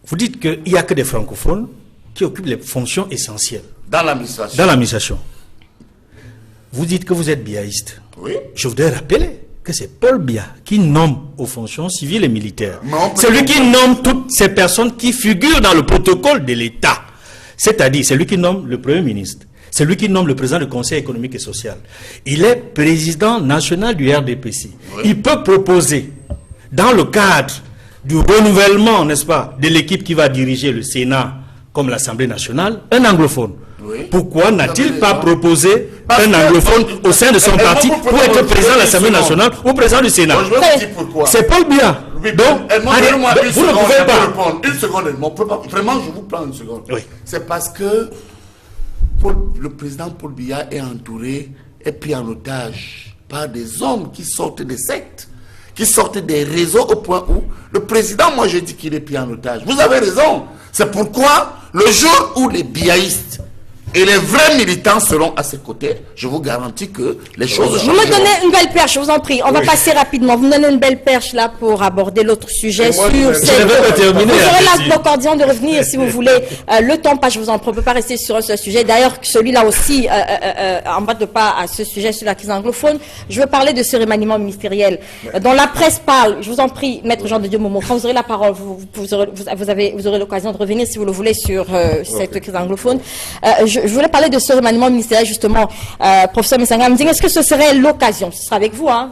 Vous dites qu'il n'y a que des francophones qui occupent les fonctions essentielles Dans l'administration. dans l'administration. Vous dites que vous êtes biaïste. Oui. Je voudrais rappeler que c'est Paul Biya qui nomme aux fonctions civiles et militaires. Mais on peut C'est lui qui nomme toutes ces personnes qui figurent dans le protocole de l'État. C'est-à-dire, c'est lui qui nomme le Premier ministre. C'est lui qui nomme le président du Conseil économique et social. Il est président national du RDPC. Oui. Il peut proposer, dans le cadre du renouvellement, n'est-ce pas, de l'équipe qui va diriger le Sénat comme l'Assemblée nationale, un anglophone. Oui. Pourquoi n'a-t-il Vous pas avez raison. proposé Parce un que- anglophone au sein de son Et parti vous pour être président de l'Assemblée nationale ou président du Sénat? Bon, je vais vous dire pourquoi. C'est Paul Biya. Oui, Donc, donnez-moi une vous ne seconde, pouvez je peux pas. répondre. Une seconde, vraiment, je vous prends une seconde. Oui. C'est parce que le président Paul Biya est entouré et pris en otage par des hommes qui sortent des sectes, qui sortent des réseaux au point où le président, moi je dis qu'il est pris en otage. Vous avez raison. C'est pourquoi le jour où les biaïstes et les vrais militants seront à ses côtés, je vous garantis que les choses Vous me donnez une belle perche, je vous en prie. On va passer rapidement. Vous me donnez une belle perche là pour aborder l'autre sujet sur cette... Vous aurez l'occasion de revenir si vous voulez. Le temps passe, je vous en prie. On ne peut pas rester sur ce sujet. D'ailleurs, celui-là aussi, en bas de pas à ce sujet sur la crise anglophone. Je veux parler de ce remaniement ministériel dont la presse parle. Je vous en prie, Maître Jean de Dieu Momo, quand vous aurez la parole, vous aurez l'occasion de revenir si vous le voulez sur cette crise anglophone. Je voulais parler de ce remaniement ministériel, justement, professeur Messanga. Est-ce que ce serait l'occasion, ce sera avec vous, hein,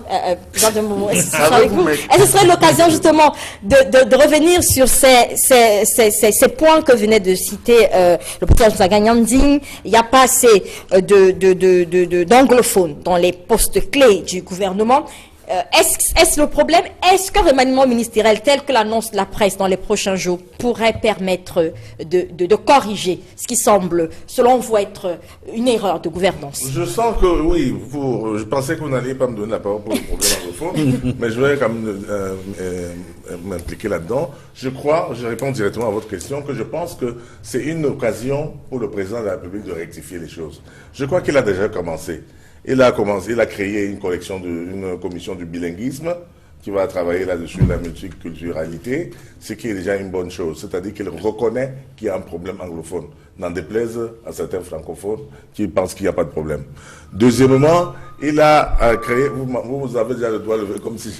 Jean de Momo, est-ce que ce sera avec vous? Est-ce que ce serait l'occasion, justement, de revenir sur ces points que venait de citer le professeur Messanga Nyanding? Il n'y a pas assez d'anglophones dans les postes clés du gouvernement. Est-ce le problème? Est-ce qu'un remaniement ministériel tel que l'annonce de la presse dans les prochains jours pourrait permettre de corriger ce qui semble, selon vous, être une erreur de gouvernance? Je sens que, oui, je pensais que vous n'alliez pas me donner la parole pour le problème anglophone, mais je vais quand même m'impliquer là-dedans. Je réponds directement à votre question, que je pense que c'est une occasion pour le président de la République de rectifier les choses. Je crois qu'il a déjà commencé. Il a créé une commission du bilinguisme qui va travailler là-dessus, la multiculturalité, ce qui est déjà une bonne chose. C'est-à-dire qu'il reconnaît qu'il y a un problème anglophone, n'en déplaise à certains francophones qui pensent qu'il n'y a pas de problème. Deuxièmement, il a créé, vous avez déjà le doigt levé comme si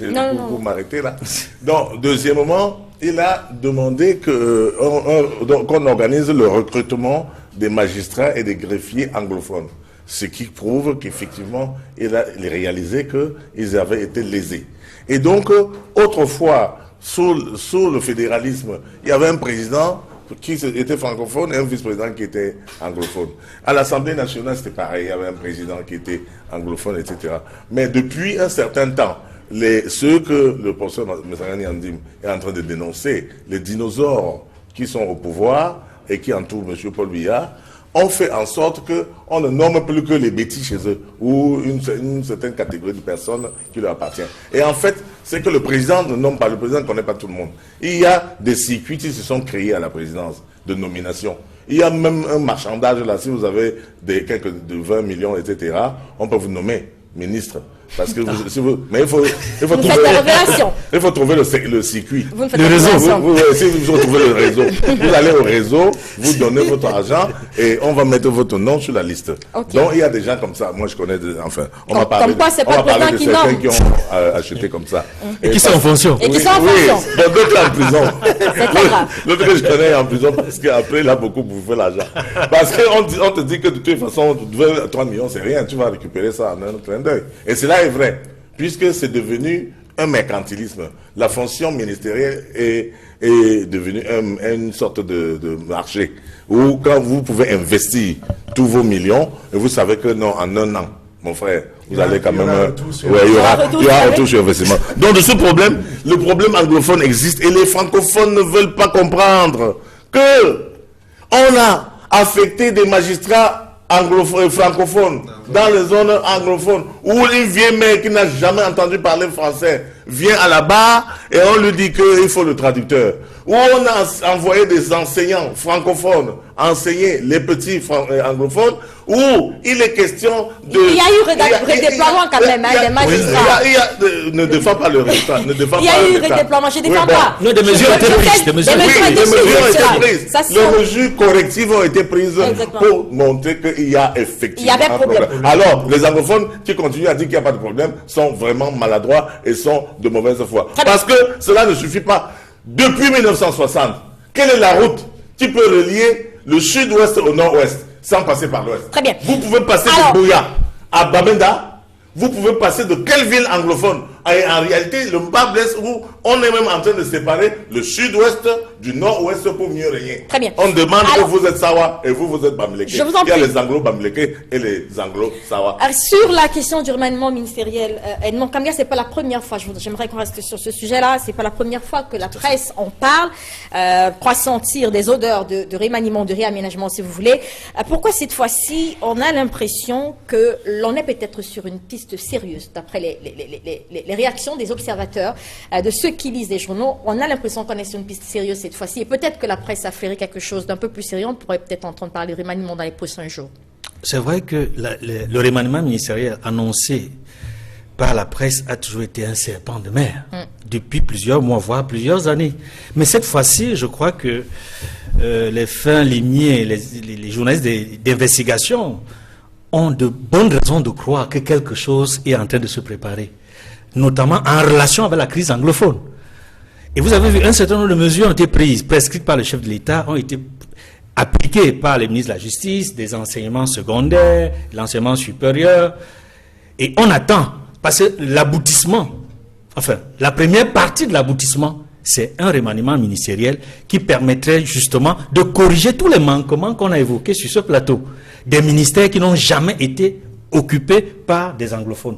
vous m'arrêtez là. Donc, deuxièmement, il a demandé qu'on organise le recrutement des magistrats et des greffiers anglophones. Ce qui prouve qu'effectivement, il a réalisé qu'ils avaient été lésés. Et donc, autrefois, sous le fédéralisme, il y avait un président qui était francophone et un vice-président qui était anglophone. À l'Assemblée nationale, c'était pareil, il y avait un président qui était anglophone, etc. Mais depuis un certain temps, ceux que le professeur Messanga Nyanding est en train de dénoncer, les dinosaures qui sont au pouvoir et qui entourent M. Paul Biya, on fait en sorte qu'on ne nomme plus que les bêtis chez eux ou une certaine catégorie de personnes qui leur appartient. Et en fait, c'est que le président ne nomme pas, le président ne connaît pas tout le monde. Il y a des circuits qui se sont créés à la présidence de nomination. Il y a même un marchandage là, si vous avez quelques de 20 millions, etc., on peut vous nommer ministre. Parce que mais il faut trouver le circuit. Le réseau. Si vous retrouvez le réseau, vous allez au réseau, vous donnez votre argent et on va mettre votre nom sur la liste. Okay. Donc il y a des gens comme ça. Moi je connais on va parler de certains qui ont acheté comme ça. Et qui sont en fonction. Oui, d'autres en prison. L'autre que je connais est en prison parce qu'après il a beaucoup bouffé l'argent. Parce qu'on te dit que de toute façon 3 millions c'est rien, tu vas récupérer ça en un clin d'œil. Et cela est vrai, puisque c'est devenu un mercantilisme. La fonction ministérielle est devenue une sorte de marché, où quand vous pouvez investir tous vos millions, et vous savez que non, en un an, mon frère, vous allez quand même... Il y aura retour sur investissement. Donc de ce problème, le problème anglophone existe, et les francophones ne veulent pas comprendre que on a affecté des magistrats francophones, dans les zones anglophones, où une vieille mère qui n'a jamais entendu parler français vient à la barre et on lui dit qu'il faut le traducteur. Où on a envoyé des enseignants francophones enseigner les petits anglophones, où il est question de... Il y a eu redéploiement quand même, des magistrats. Ne défends pas le résultat. Il y a eu redéploiement, je ne défends pas. Non, des mesures ont été prises. Des mesures ont été prises. Les mesures correctives ont été prises pour montrer qu'il y a effectivement un problème. Alors, les anglophones qui continuent à dire qu'il n'y a pas de problème sont vraiment maladroits et sont de mauvaise foi. Parce que cela ne suffit pas. Depuis 1960, quelle est la route qui peut relier le sud-ouest au nord-ouest sans passer par l'ouest? Très bien. Vous pouvez passer de Buea à Bamenda. Vous pouvez passer de quelle ville anglophone En réalité, le bas blesse où on est même en train de séparer le sud-ouest du nord-ouest pour mieux régner. Très bien. On demande Alors, que vous êtes Sawa et vous êtes Bamileke. Je vous en Il y a prie. les Anglo-Bamileke et les Anglo-Sawa. Sur la question du remaniement ministériel, Edmond Kamga, c'est pas la première fois, j'aimerais qu'on reste sur ce sujet-là, c'est pas la première fois que la presse en parle, croit sentir des odeurs de remaniement, de réaménagement, si vous voulez. Pourquoi cette fois-ci, on a l'impression que l'on est peut-être sur une piste sérieuse, d'après les réactions des observateurs, de ceux qui lisent les journaux, on a l'impression qu'on est sur une piste sérieuse cette fois-ci, et peut-être que la presse a flairé quelque chose d'un peu plus sérieux, on pourrait peut-être entendre parler de remaniement dans les prochains jours. C'est vrai que le remaniement ministériel annoncé par la presse a toujours été un serpent de mer depuis plusieurs mois, voire plusieurs années. Mais cette fois-ci, je crois que les fins limiers, les journalistes d'investigation ont de bonnes raisons de croire que quelque chose est en train de se préparer, notamment en relation avec la crise anglophone. Et vous avez vu, un certain nombre de mesures ont été prises, prescrites par le chef de l'État, ont été appliquées par les ministres de la Justice, des enseignements secondaires, l'enseignement supérieur. Et on attend, parce que l'aboutissement, enfin, la première partie de l'aboutissement, c'est un remaniement ministériel qui permettrait justement de corriger tous les manquements qu'on a évoqués sur ce plateau, des ministères qui n'ont jamais été occupés par des anglophones.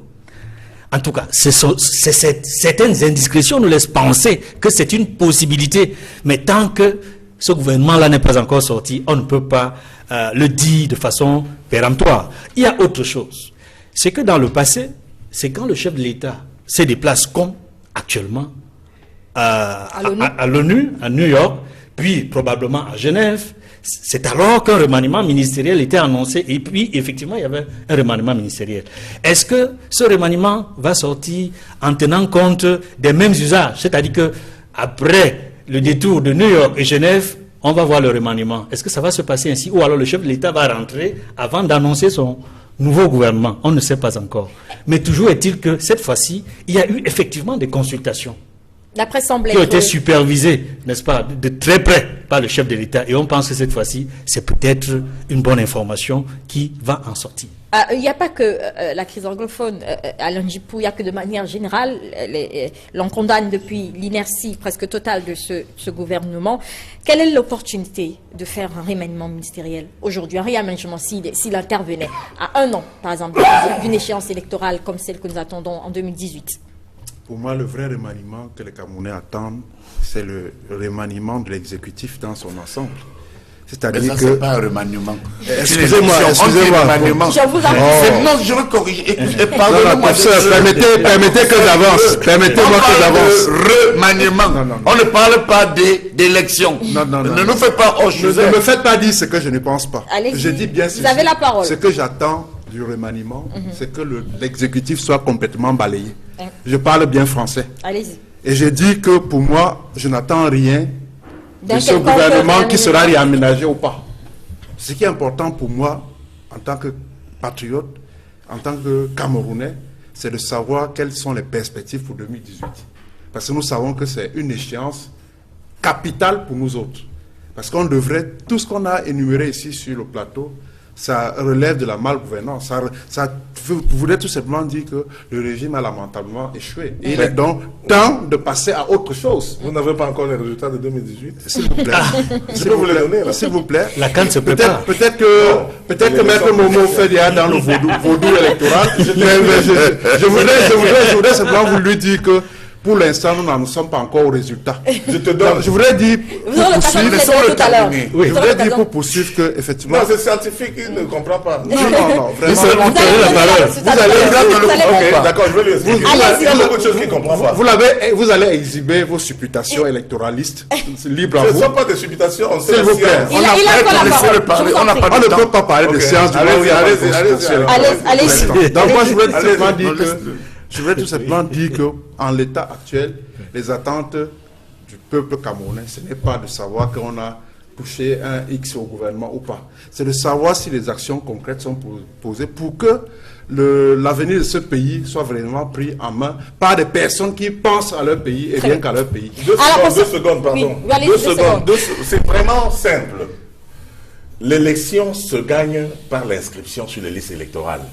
En tout cas, certaines indiscrétions nous laissent penser que c'est une possibilité. Mais tant que ce gouvernement-là n'est pas encore sorti, on ne peut pas le dire de façon péremptoire. Il y a autre chose. C'est que dans le passé, c'est quand le chef de l'État se déplace comme actuellement à l'ONU, à New York, puis probablement à Genève, c'est alors qu'un remaniement ministériel était annoncé et puis effectivement il y avait un remaniement ministériel. Est-ce que ce remaniement va sortir en tenant compte des mêmes usages? C'est-à-dire que après le détour de New York et Genève, on va voir le remaniement. Est-ce que ça va se passer ainsi? Ou alors le chef de l'État va rentrer avant d'annoncer son nouveau gouvernement? On ne sait pas encore. Mais toujours est-il que cette fois-ci, il y a eu effectivement des consultations. La presse semble qui ont été supervisés, n'est-ce pas, de très près par le chef de l'État. Et on pense que cette fois-ci, c'est peut-être une bonne information qui va en sortir. Il n'y a pas que la crise anglophone, Alain Djipou, il n'y a que de manière générale, l'on condamne depuis l'inertie presque totale de ce gouvernement. Quelle est l'opportunité de faire un remaniement ministériel aujourd'hui, un réaménagement s'il intervenait à un an, par exemple, d'une échéance électorale comme celle que nous attendons en 2018? Pour moi, le vrai remaniement que les Camerounais attendent, c'est le remaniement de l'exécutif dans son ensemble. C'est-à-dire que... c'est pas un remaniement. Excusez-moi. Je vous en Non, je veux corriger. Pardonnez-moi, permettez que j'avance. Permettez-moi que j'avance. Remaniement. On ne parle pas d'élection. Ne nous faites pas Ne me faites pas dire ce que je ne pense pas. Allez-y. Je dis bien Vous avez la parole. Ce que j'attends du remaniement, c'est que l'exécutif soit complètement balayé. Je parle bien français. Allez-y. Et je dis que pour moi, je n'attends rien de ce gouvernement qui sera réaménagé ou pas. Ce qui est important pour moi, en tant que patriote, en tant que Camerounais, c'est de savoir quelles sont les perspectives pour 2018. Parce que nous savons que c'est une échéance capitale pour nous autres. Parce qu'on devrait, tout ce qu'on a énuméré ici sur le plateau, ça relève de la malgouvernance. Ça voudrait tout simplement dire que le régime a lamentablement échoué. Et il est donc temps de passer à autre chose. Vous n'avez pas encore les résultats de 2018? S'il vous plaît. Je peux vous les donner, là. S'il vous plaît. La CAN se prépare. Peut-être que Maître Momo fait déjà dans le vaudou électoral. Mais je voudrais simplement vous lui dire que pour l'instant, nous n'en sommes pas encore au résultat. Je voudrais dire, pour poursuivre que, effectivement... Non, c'est scientifique, il ne comprend pas. Non, vraiment. D'accord, je vais lui expliquer. Il y a beaucoup de choses qu'il ne comprend pas. Vous allez exhiber vos supputations électoralistes, libre à vous. Ce ne sont pas des supputations, s'il vous plaît. On ne peut pas parler de science. Allez-y. Donc moi, je voudrais simplement dire que... Je voudrais tout simplement dire qu'en l'état actuel, les attentes du peuple camerounais, ce n'est pas de savoir qu'on a touché un X au gouvernement ou pas. C'est de savoir si les actions concrètes sont posées pour que l'avenir de ce pays soit vraiment pris en main par des personnes qui pensent à leur pays et rien qu'à leur pays. 2 secondes, pardon. 2 secondes. C'est vraiment simple. L'élection se gagne par l'inscription sur les listes électorales.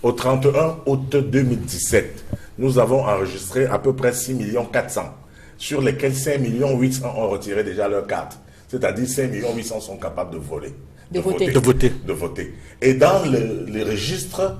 Au 31 août 2017. nous avons enregistré à peu près 6 400 000, sur lesquels 5 800 000 ont retiré déjà leur carte. C'est-à-dire 5 800 000 sont capables de voler. De voter. De voter. Et dans les registres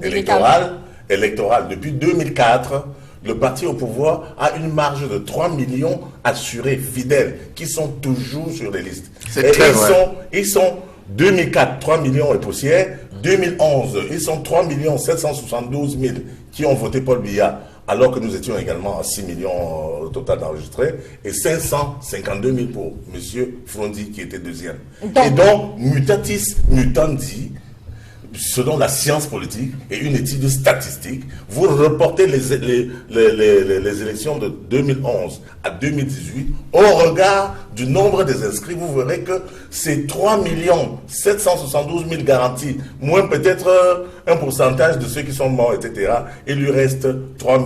électoral, depuis 2004, le parti au pouvoir a une marge de 3 millions assurés, fidèles, qui sont toujours sur les listes. C'est très vrai. Ils sont 2004, 3 millions et poussière. 2011, ils sont 3 772 000 qui ont voté Paul Biya, alors que nous étions également à 6 millions au total d'enregistrés, et 552 000 pour M. Frondi qui était deuxième. Et donc, mutatis mutandi, selon la science politique et une étude statistique, vous reportez les élections de 2011 à 2018, au regard du nombre des inscrits, vous verrez que c'est 3 772 000 garantis, moins peut-être un pourcentage de ceux qui sont morts, etc. Il lui reste 3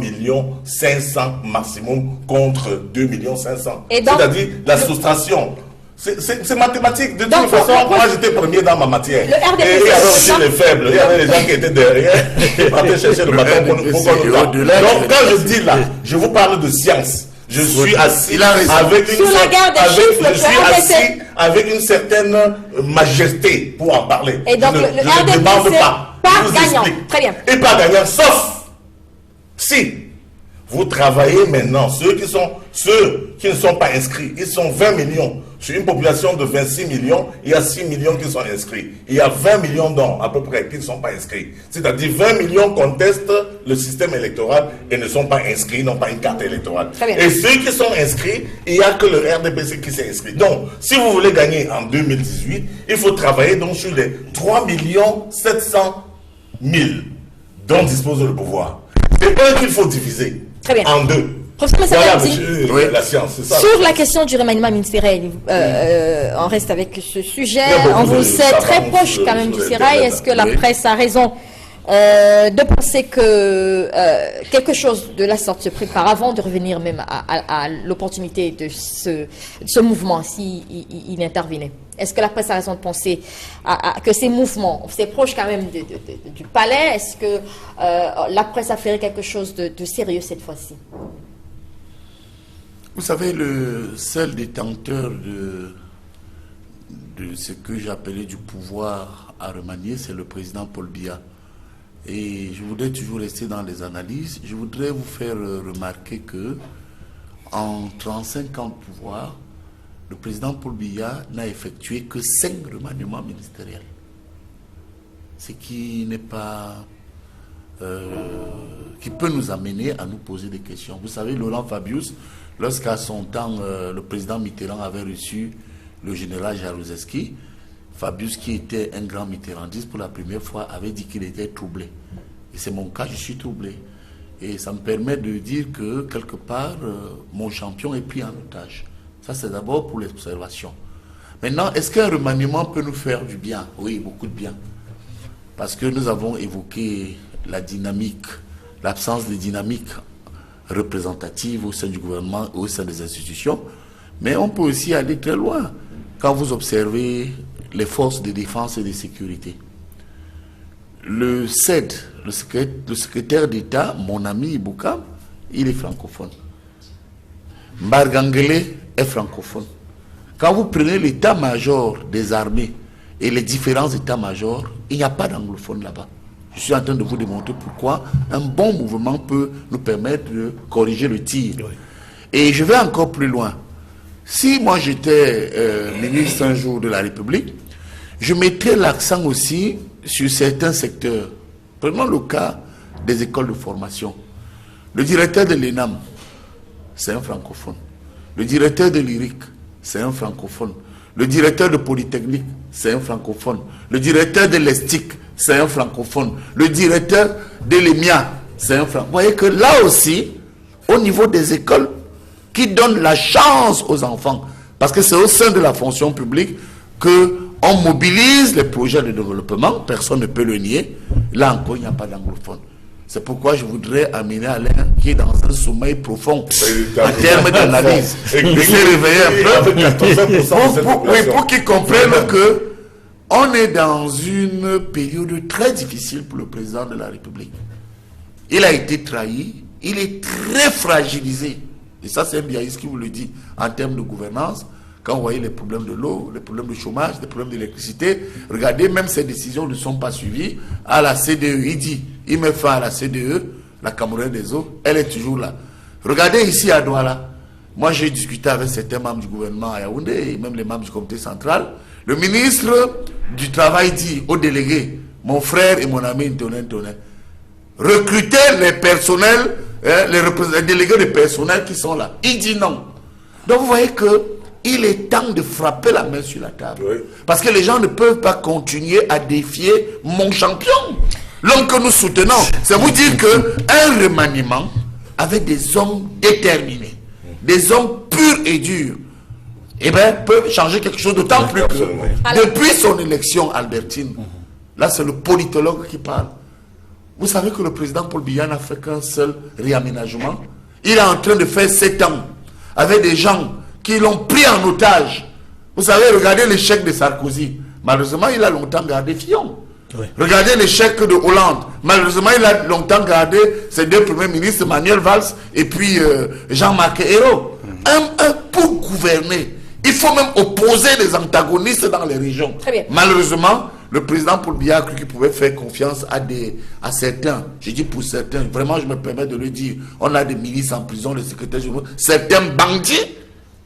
500 000 maximum contre 2 500 000. C'est-à-dire la soustraction. C'est mathématique. De toute façon, moi j'étais premier dans ma matière. Et il y avait aussi les faibles. Il y avait les gens qui étaient derrière, qui partaient chercher le bâton pour nous parle. Donc quand je dis là, je vous parle de science. Je suis assis avec une certaine majesté pour en parler. Et donc je ne demande pas. Pas gagnant. Très bien. Et pas gagnant, sauf si vous travaillez maintenant, ceux qui ne sont pas inscrits, ils sont 20 millions. Sur une population de 26 millions, il y a 6 millions qui sont inscrits. Il y a 20 millions d'hommes à peu près qui ne sont pas inscrits. C'est-à-dire 20 millions contestent le système électoral et ne sont pas inscrits, n'ont pas une carte électorale. Et ceux qui sont inscrits, il n'y a que le RDPC qui s'est inscrit. Donc, si vous voulez gagner en 2018, il faut travailler donc sur les 3 700 000 dont dispose le pouvoir. C'est eux qu'il faut diviser en deux. Voilà, la science, c'est ça. Sur la question du remaniement ministériel, on reste avec ce sujet. On vous sait très proche quand même du sérail. Est-ce que la presse a raison de penser que quelque chose de la sorte se prépare avant de revenir même à l'opportunité de ce mouvement s'il intervenait? Est-ce que la presse a raison de penser que ces mouvements, c'est proche quand même du palais? Est-ce que la presse a fait quelque chose de sérieux cette fois-ci? Vous savez, le seul détenteur de ce que j'appelais du pouvoir à remanier, c'est le président Paul Biya. Et je voudrais toujours rester dans les analyses. Je voudrais vous faire remarquer que en 35 ans de pouvoir, le président Paul Biya n'a effectué que 5 remaniements ministériels. Ce qui n'est pas... qui peut nous amener à nous poser des questions. Vous savez, Laurent Fabius, lorsqu'à son temps, le président Mitterrand avait reçu le général Jaruzelski, Fabius, qui était un grand mitterrandiste, pour la première fois, avait dit qu'il était troublé. Et c'est mon cas, je suis troublé. Et ça me permet de dire que, quelque part, mon champion est pris en otage. Ça, c'est d'abord pour l'observation. Maintenant, est-ce qu'un remaniement peut nous faire du bien? Oui, beaucoup de bien. Parce que nous avons évoqué la dynamique, l'absence de dynamique représentative au sein du gouvernement et au sein des institutions. Mais on peut aussi aller très loin. Quand vous observez les forces de défense et de sécurité, le CED, le secrétaire d'État, mon ami Ibouka, il est francophone. Mbargangele est francophone. Quand vous prenez l'état-major des armées et les différents états-majors, il n'y a pas d'anglophone là-bas. Je suis en train de vous démontrer pourquoi un bon mouvement peut nous permettre de corriger le tir. Oui. Et je vais encore plus loin. Si moi j'étais ministre un jour de la République, je mettrais l'accent aussi sur certains secteurs. Prenons le cas des écoles de formation. Le directeur de l'ENAM, c'est un francophone. Le directeur de l'IRIC, c'est un francophone. Le directeur de Polytechnique, c'est un francophone. Le directeur de l'ESTIC, c'est un francophone. Le directeur de l'EMIA, c'est un francophone. Vous voyez que là aussi, au niveau des écoles, qui donnent la chance aux enfants, parce que c'est au sein de la fonction publique qu'on mobilise les projets de développement, personne ne peut le nier. Là encore, il n'y a pas d'anglophone. C'est pourquoi je voudrais amener Alain, qui est dans un sommeil profond, en termes d'analyse, de se réveiller un peu, pour qu'il comprenne que on est dans une période très difficile pour le président de la République. il a été trahi, il est très fragilisé. Et ça, c'est un biaïs qui vous le dit en termes de gouvernance. Quand vous voyez les problèmes de l'eau, les problèmes de chômage, les problèmes d'électricité, regardez, même ces décisions ne sont pas suivies. À la CDE, il dit, il met fin à la CDE, la Camerounaise des eaux, elle est toujours là. Regardez ici à Douala. Moi, j'ai discuté avec certains membres du gouvernement à Yaoundé et même les membres du comité central. Le ministre du Travail dit aux délégués, mon frère et mon ami Ntonin, recrutez les personnels, les délégués de personnel qui sont là. Il dit non. Donc vous voyez que il est temps de frapper la main sur la table. Oui. Parce que les gens ne peuvent pas continuer à défier mon champion. L'homme que nous soutenons. C'est vous dire qu'un remaniement avec des hommes déterminés, des hommes purs et durs, eh bien, peut changer quelque chose d'autant plus que depuis son élection, Albertine, là c'est le politologue qui parle. Vous savez que le président Paul Biya n'a fait qu'un seul réaménagement. Il est en train de faire 7 ans avec des gens qui l'ont pris en otage. Vous savez, regardez l'échec de Sarkozy. Malheureusement, il a longtemps gardé Fillon. Oui. Regardez l'échec de Hollande. Malheureusement, il a longtemps gardé ses 2 premiers ministres, Manuel Valls et puis Jean-Marc Ayrault. Pour gouverner, il faut même opposer des antagonistes dans les régions. Très bien. Malheureusement, le président Paul Biya a cru qu'il pouvait faire confiance à certains. Je dis pour certains, vraiment je me permets de le dire. On a des milices en prison, les secrétaires généraux, certains bandits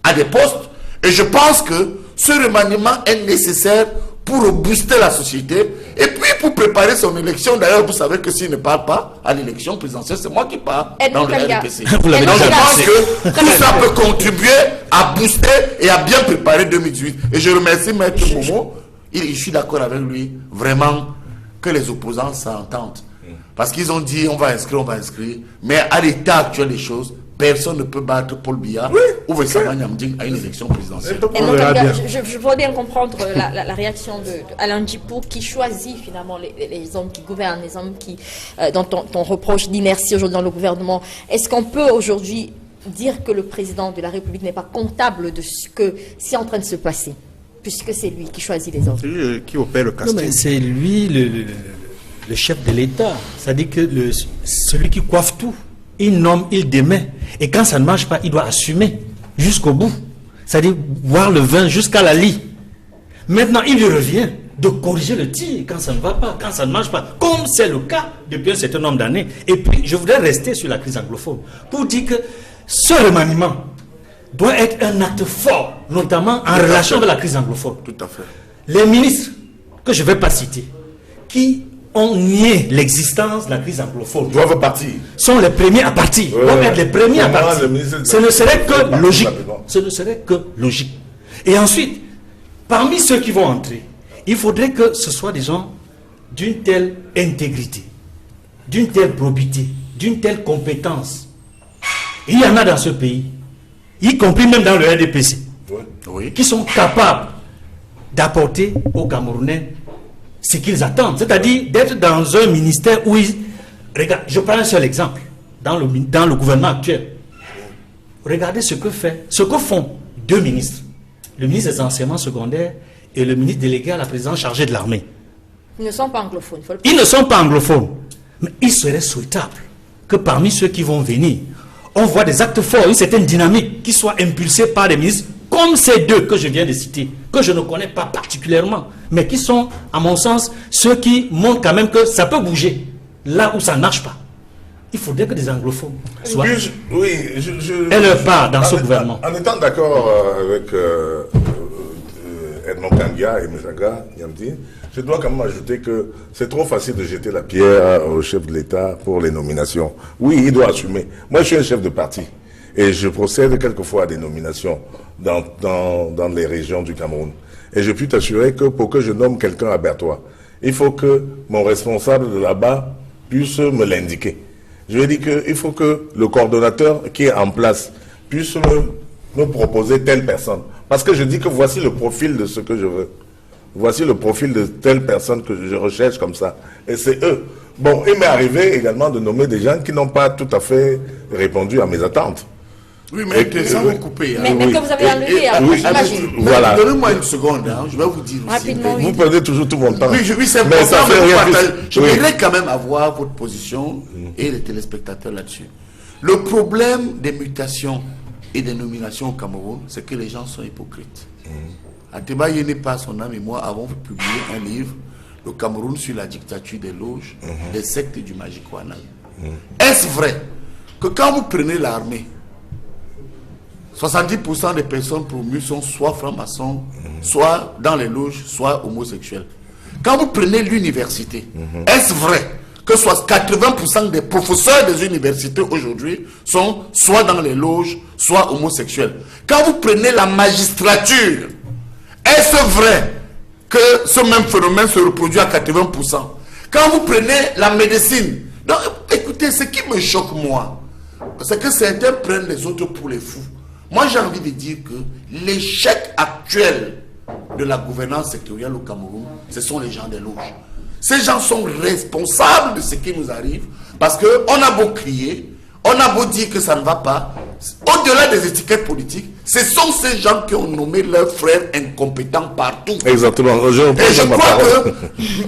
à des postes. Et je pense que ce remaniement est nécessaire pour booster la société et puis pour préparer son élection. D'ailleurs, vous savez que s'il ne parle pas à l'élection présidentielle, c'est moi qui parle dans le RDPC. Donc je pense que tout ça peut contribuer à booster et à bien préparer 2018. Et je remercie Maître Momo. Je suis d'accord avec lui, vraiment, que les opposants s'entendent. Parce qu'ils ont dit, on va inscrire, mais à l'état actuel des choses, personne ne peut battre Paul Biya ou Vessama Nyamding à une élection présidentielle. Je voudrais bien comprendre la réaction d'Alain Djipou qui choisit finalement les hommes qui gouvernent, les hommes dont on reproche d'inertie aujourd'hui dans le gouvernement. Est-ce qu'on peut aujourd'hui dire que le président de la République n'est pas comptable de ce que c'est en train de se passer, puisque c'est lui qui choisit les hommes? C'est lui qui opère le casting. Non, mais c'est lui le chef de l'État. C'est-à-dire que celui qui coiffe tout. Il nomme, il démet. Et quand ça ne marche pas, il doit assumer jusqu'au bout. C'est-à-dire voir le vin jusqu'à la lie. Maintenant, il lui revient de corriger le tir quand ça ne va pas, quand ça ne marche pas, comme c'est le cas depuis un certain nombre d'années. Et puis, je voudrais rester sur la crise anglophone pour dire que ce remaniement doit être un acte fort, notamment en relation avec la crise anglophone. Tout à fait. Les ministres, que je ne vais pas citer, qui ont nié l'existence de la crise anglophone, doivent partir. Sont les premiers à partir. Doivent être les premiers à partir. Ce ne serait que logique. Ce ne serait que logique. Et ensuite, parmi ceux qui vont entrer, il faudrait que ce soit des gens d'une telle intégrité, d'une telle probité, d'une telle compétence. Il y en a dans ce pays, y compris même dans le RDPC, qui sont capables d'apporter aux Camerounais ce qu'ils attendent, c'est-à-dire d'être dans un ministère où ils... Regarde, je prends un seul exemple, dans le gouvernement actuel. Regardez ce que font 2 ministres, le ministre des enseignements secondaires et le ministre délégué à la présidence chargée de l'armée. Ils ne sont pas anglophones. Ils ne sont pas anglophones, mais il serait souhaitable que parmi ceux qui vont venir, on voit des actes forts, une certaine dynamique qui soit impulsée par des ministres comme ces 2 que je viens de citer, que je ne connais pas particulièrement, mais qui sont, à mon sens, ceux qui montrent quand même que ça peut bouger là où ça ne marche pas. Il faudrait que des anglophones soient... Et leur part dans ce gouvernement. En étant d'accord avec Edmond Kangia et Mouzaga Nyamdi, je dois quand même ajouter que c'est trop facile de jeter la pierre au chef de l'État pour les nominations. Oui, il doit assumer. Moi, je suis un chef de parti. Et je procède quelquefois à des nominations dans les régions du Cameroun. Et je puis t'assurer que pour que je nomme quelqu'un à Bertois, il faut que mon responsable de là-bas puisse me l'indiquer. Je veux dire qu'il faut que le coordonnateur qui est en place puisse me proposer telle personne. Parce que je dis que voici le profil de ce que je veux. Voici le profil de telle personne que je recherche comme ça. Et c'est eux. Bon, il m'est arrivé également de nommer des gens qui n'ont pas tout à fait répondu à mes attentes. Oui, mais sans vous couper. Mais que vous avez enlevé, j'imagine. Voilà. Donnez-moi une seconde, je vais vous dire aussi. Rapidement, Vous perdez toujours tout mon temps. Oui, c'est Mais ça important, fait mais rien je plus. voudrais quand même avoir votre position et les téléspectateurs là-dessus. Le problème des mutations et des nominations au Cameroun, c'est que les gens sont hypocrites. Ateba Yéné, pas son âme et moi avons publié un livre, Le Cameroun sur la dictature des loges, des sectes et du Magic-Wanal. Est-ce vrai que quand vous prenez l'armée, 70% des personnes promues sont soit francs-maçons, soit dans les loges, soit homosexuels? Quand vous prenez l'université, est-ce vrai que soit 80% des professeurs des universités aujourd'hui sont soit dans les loges, soit homosexuels? Quand vous prenez la magistrature, est-ce vrai que ce même phénomène se reproduit à 80%? Quand vous prenez la médecine, donc écoutez, ce qui me choque moi, c'est que certains prennent les autres pour les fous. Moi j'ai envie de dire que l'échec actuel de la gouvernance sectorielle au Cameroun, ce sont les gens des loges. Ces gens sont responsables de ce qui nous arrive parce qu'on a beau crier, on a beau dire que ça ne va pas, au-delà des étiquettes politiques, ce sont ces gens qui ont nommé leurs frères incompétents partout. Exactement. Et je crois que,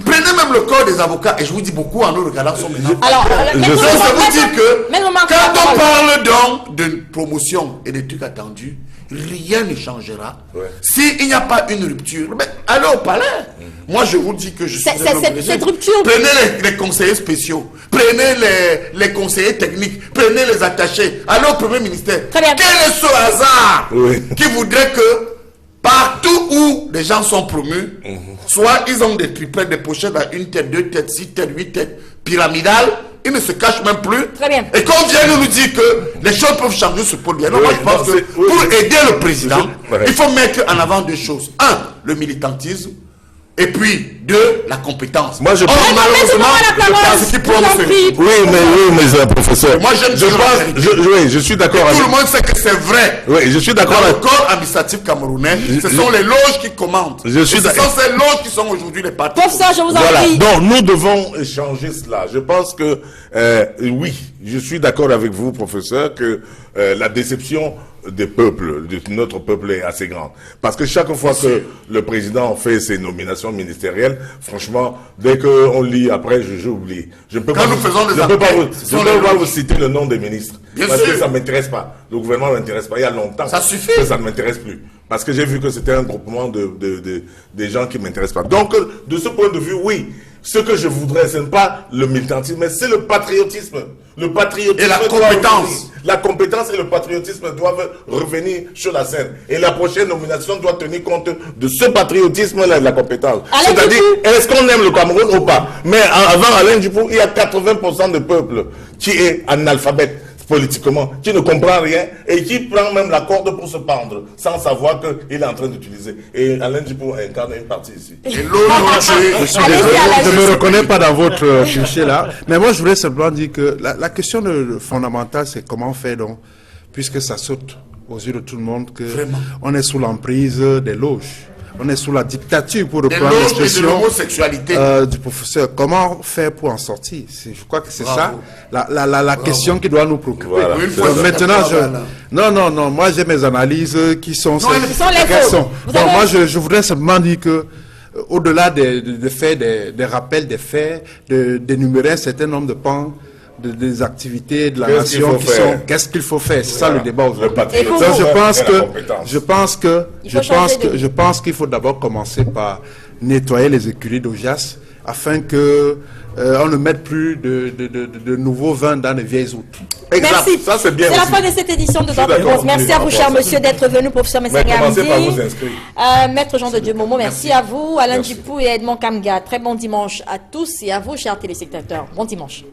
prenez même le corps des avocats, et je vous dis beaucoup en nous regardant son maintenant. Alors, je vous dis que quand on parle donc de promotion et des trucs attendus, rien ne changera. S'il n'y a pas une rupture, mais allez au palais. Moi, je vous dis que je suis cette rupture. Prenez les conseillers spéciaux, prenez les conseillers techniques, prenez les attachés, allez au premier ministère. Très bien. Quel est ce hasard qui voudrait que partout où les gens sont promus, soit ils ont des triplets, des pochettes à une tête, deux têtes, 6 têtes, 8 têtes, pyramidales, ils ne se cachent même plus. Très bien. Et qu'on vienne nous dire que les choses peuvent changer ce pôle bien. Non, moi je pense que pour aider le président, il faut mettre en avant deux choses. Un, le militantisme. Et puis, deux, la compétence. Moi, je pense malheureusement, mais professeur. Moi, j'aime je suis d'accord avec tout le monde sait que c'est vrai. Oui, je suis d'accord Dans le avec corps administratif camerounais, ce sont les loges qui commandent. Ce sont ces loges qui sont aujourd'hui les partis. Pour ça, je vous en Voilà. prie. Donc, nous devons échanger cela. Je pense que, oui, je suis d'accord avec vous, professeur, que la déception des peuples, de notre peuple est assez grande. Parce que chaque fois que le président fait ses nominations ministérielles, franchement, dès qu'on lit après, j'oublie. Je ne peux pas vous citer le nom des ministres. Parce que ça ne m'intéresse pas. Le gouvernement ne m'intéresse pas. Il y a longtemps ça suffit. que ça ne m'intéresse plus. Parce que j'ai vu que c'était un groupement des gens qui ne m'intéressent pas. Donc, de ce point de vue, oui. Ce que je voudrais, ce n'est pas le militantisme, mais c'est le patriotisme. Le patriotisme et la compétence. La compétence et le patriotisme doivent revenir sur la scène. Et la prochaine nomination doit tenir compte de ce patriotisme-là et de la compétence. C'est-à-dire, est-ce qu'on aime le Cameroun ou pas? Mais avant Alain Dupont, il y a 80% de peuple qui est analphabète politiquement, qui ne comprend rien et qui prend même la corde pour se pendre sans savoir qu'il est en train d'utiliser. Et Alain Dupont incarne une partie ici. Je suis désolé, je ne me reconnais pas dans votre cliché là. Mais moi, je voulais simplement dire que la question fondamentale, c'est comment faire donc, puisque ça saute aux yeux de tout le monde, qu'on est sous l'emprise des loges. On est sous la dictature, pour reprendre l'expression du professeur. Comment faire pour en sortir? Je crois que c'est ça la question qui doit nous préoccuper. Voilà. Maintenant, non, moi j'ai mes analyses qui sont... Donc, moi je voudrais simplement dire que au-delà des faits, des rappels des faits, d'énumérer un certain nombre de pans, des activités de la nation qui sont qu'est-ce qu'il faut faire, c'est ça le débat aujourd'hui. Donc je pense qu'il faut d'abord commencer par nettoyer les écuries d'Ojas afin que on ne mette plus de nouveaux vins dans les vieilles outres. Merci. Ça, c'est bien. C'est la fin de cette édition de Droit de Réponse. Merci à vous, cher monsieur, d'être venu, professeur Messangamdi. Maître Jean de Dieu Momo, merci à vous, Alain Djipou et Edmond Kamga. Très bon dimanche à tous et à vous, chers téléspectateurs. Bon dimanche.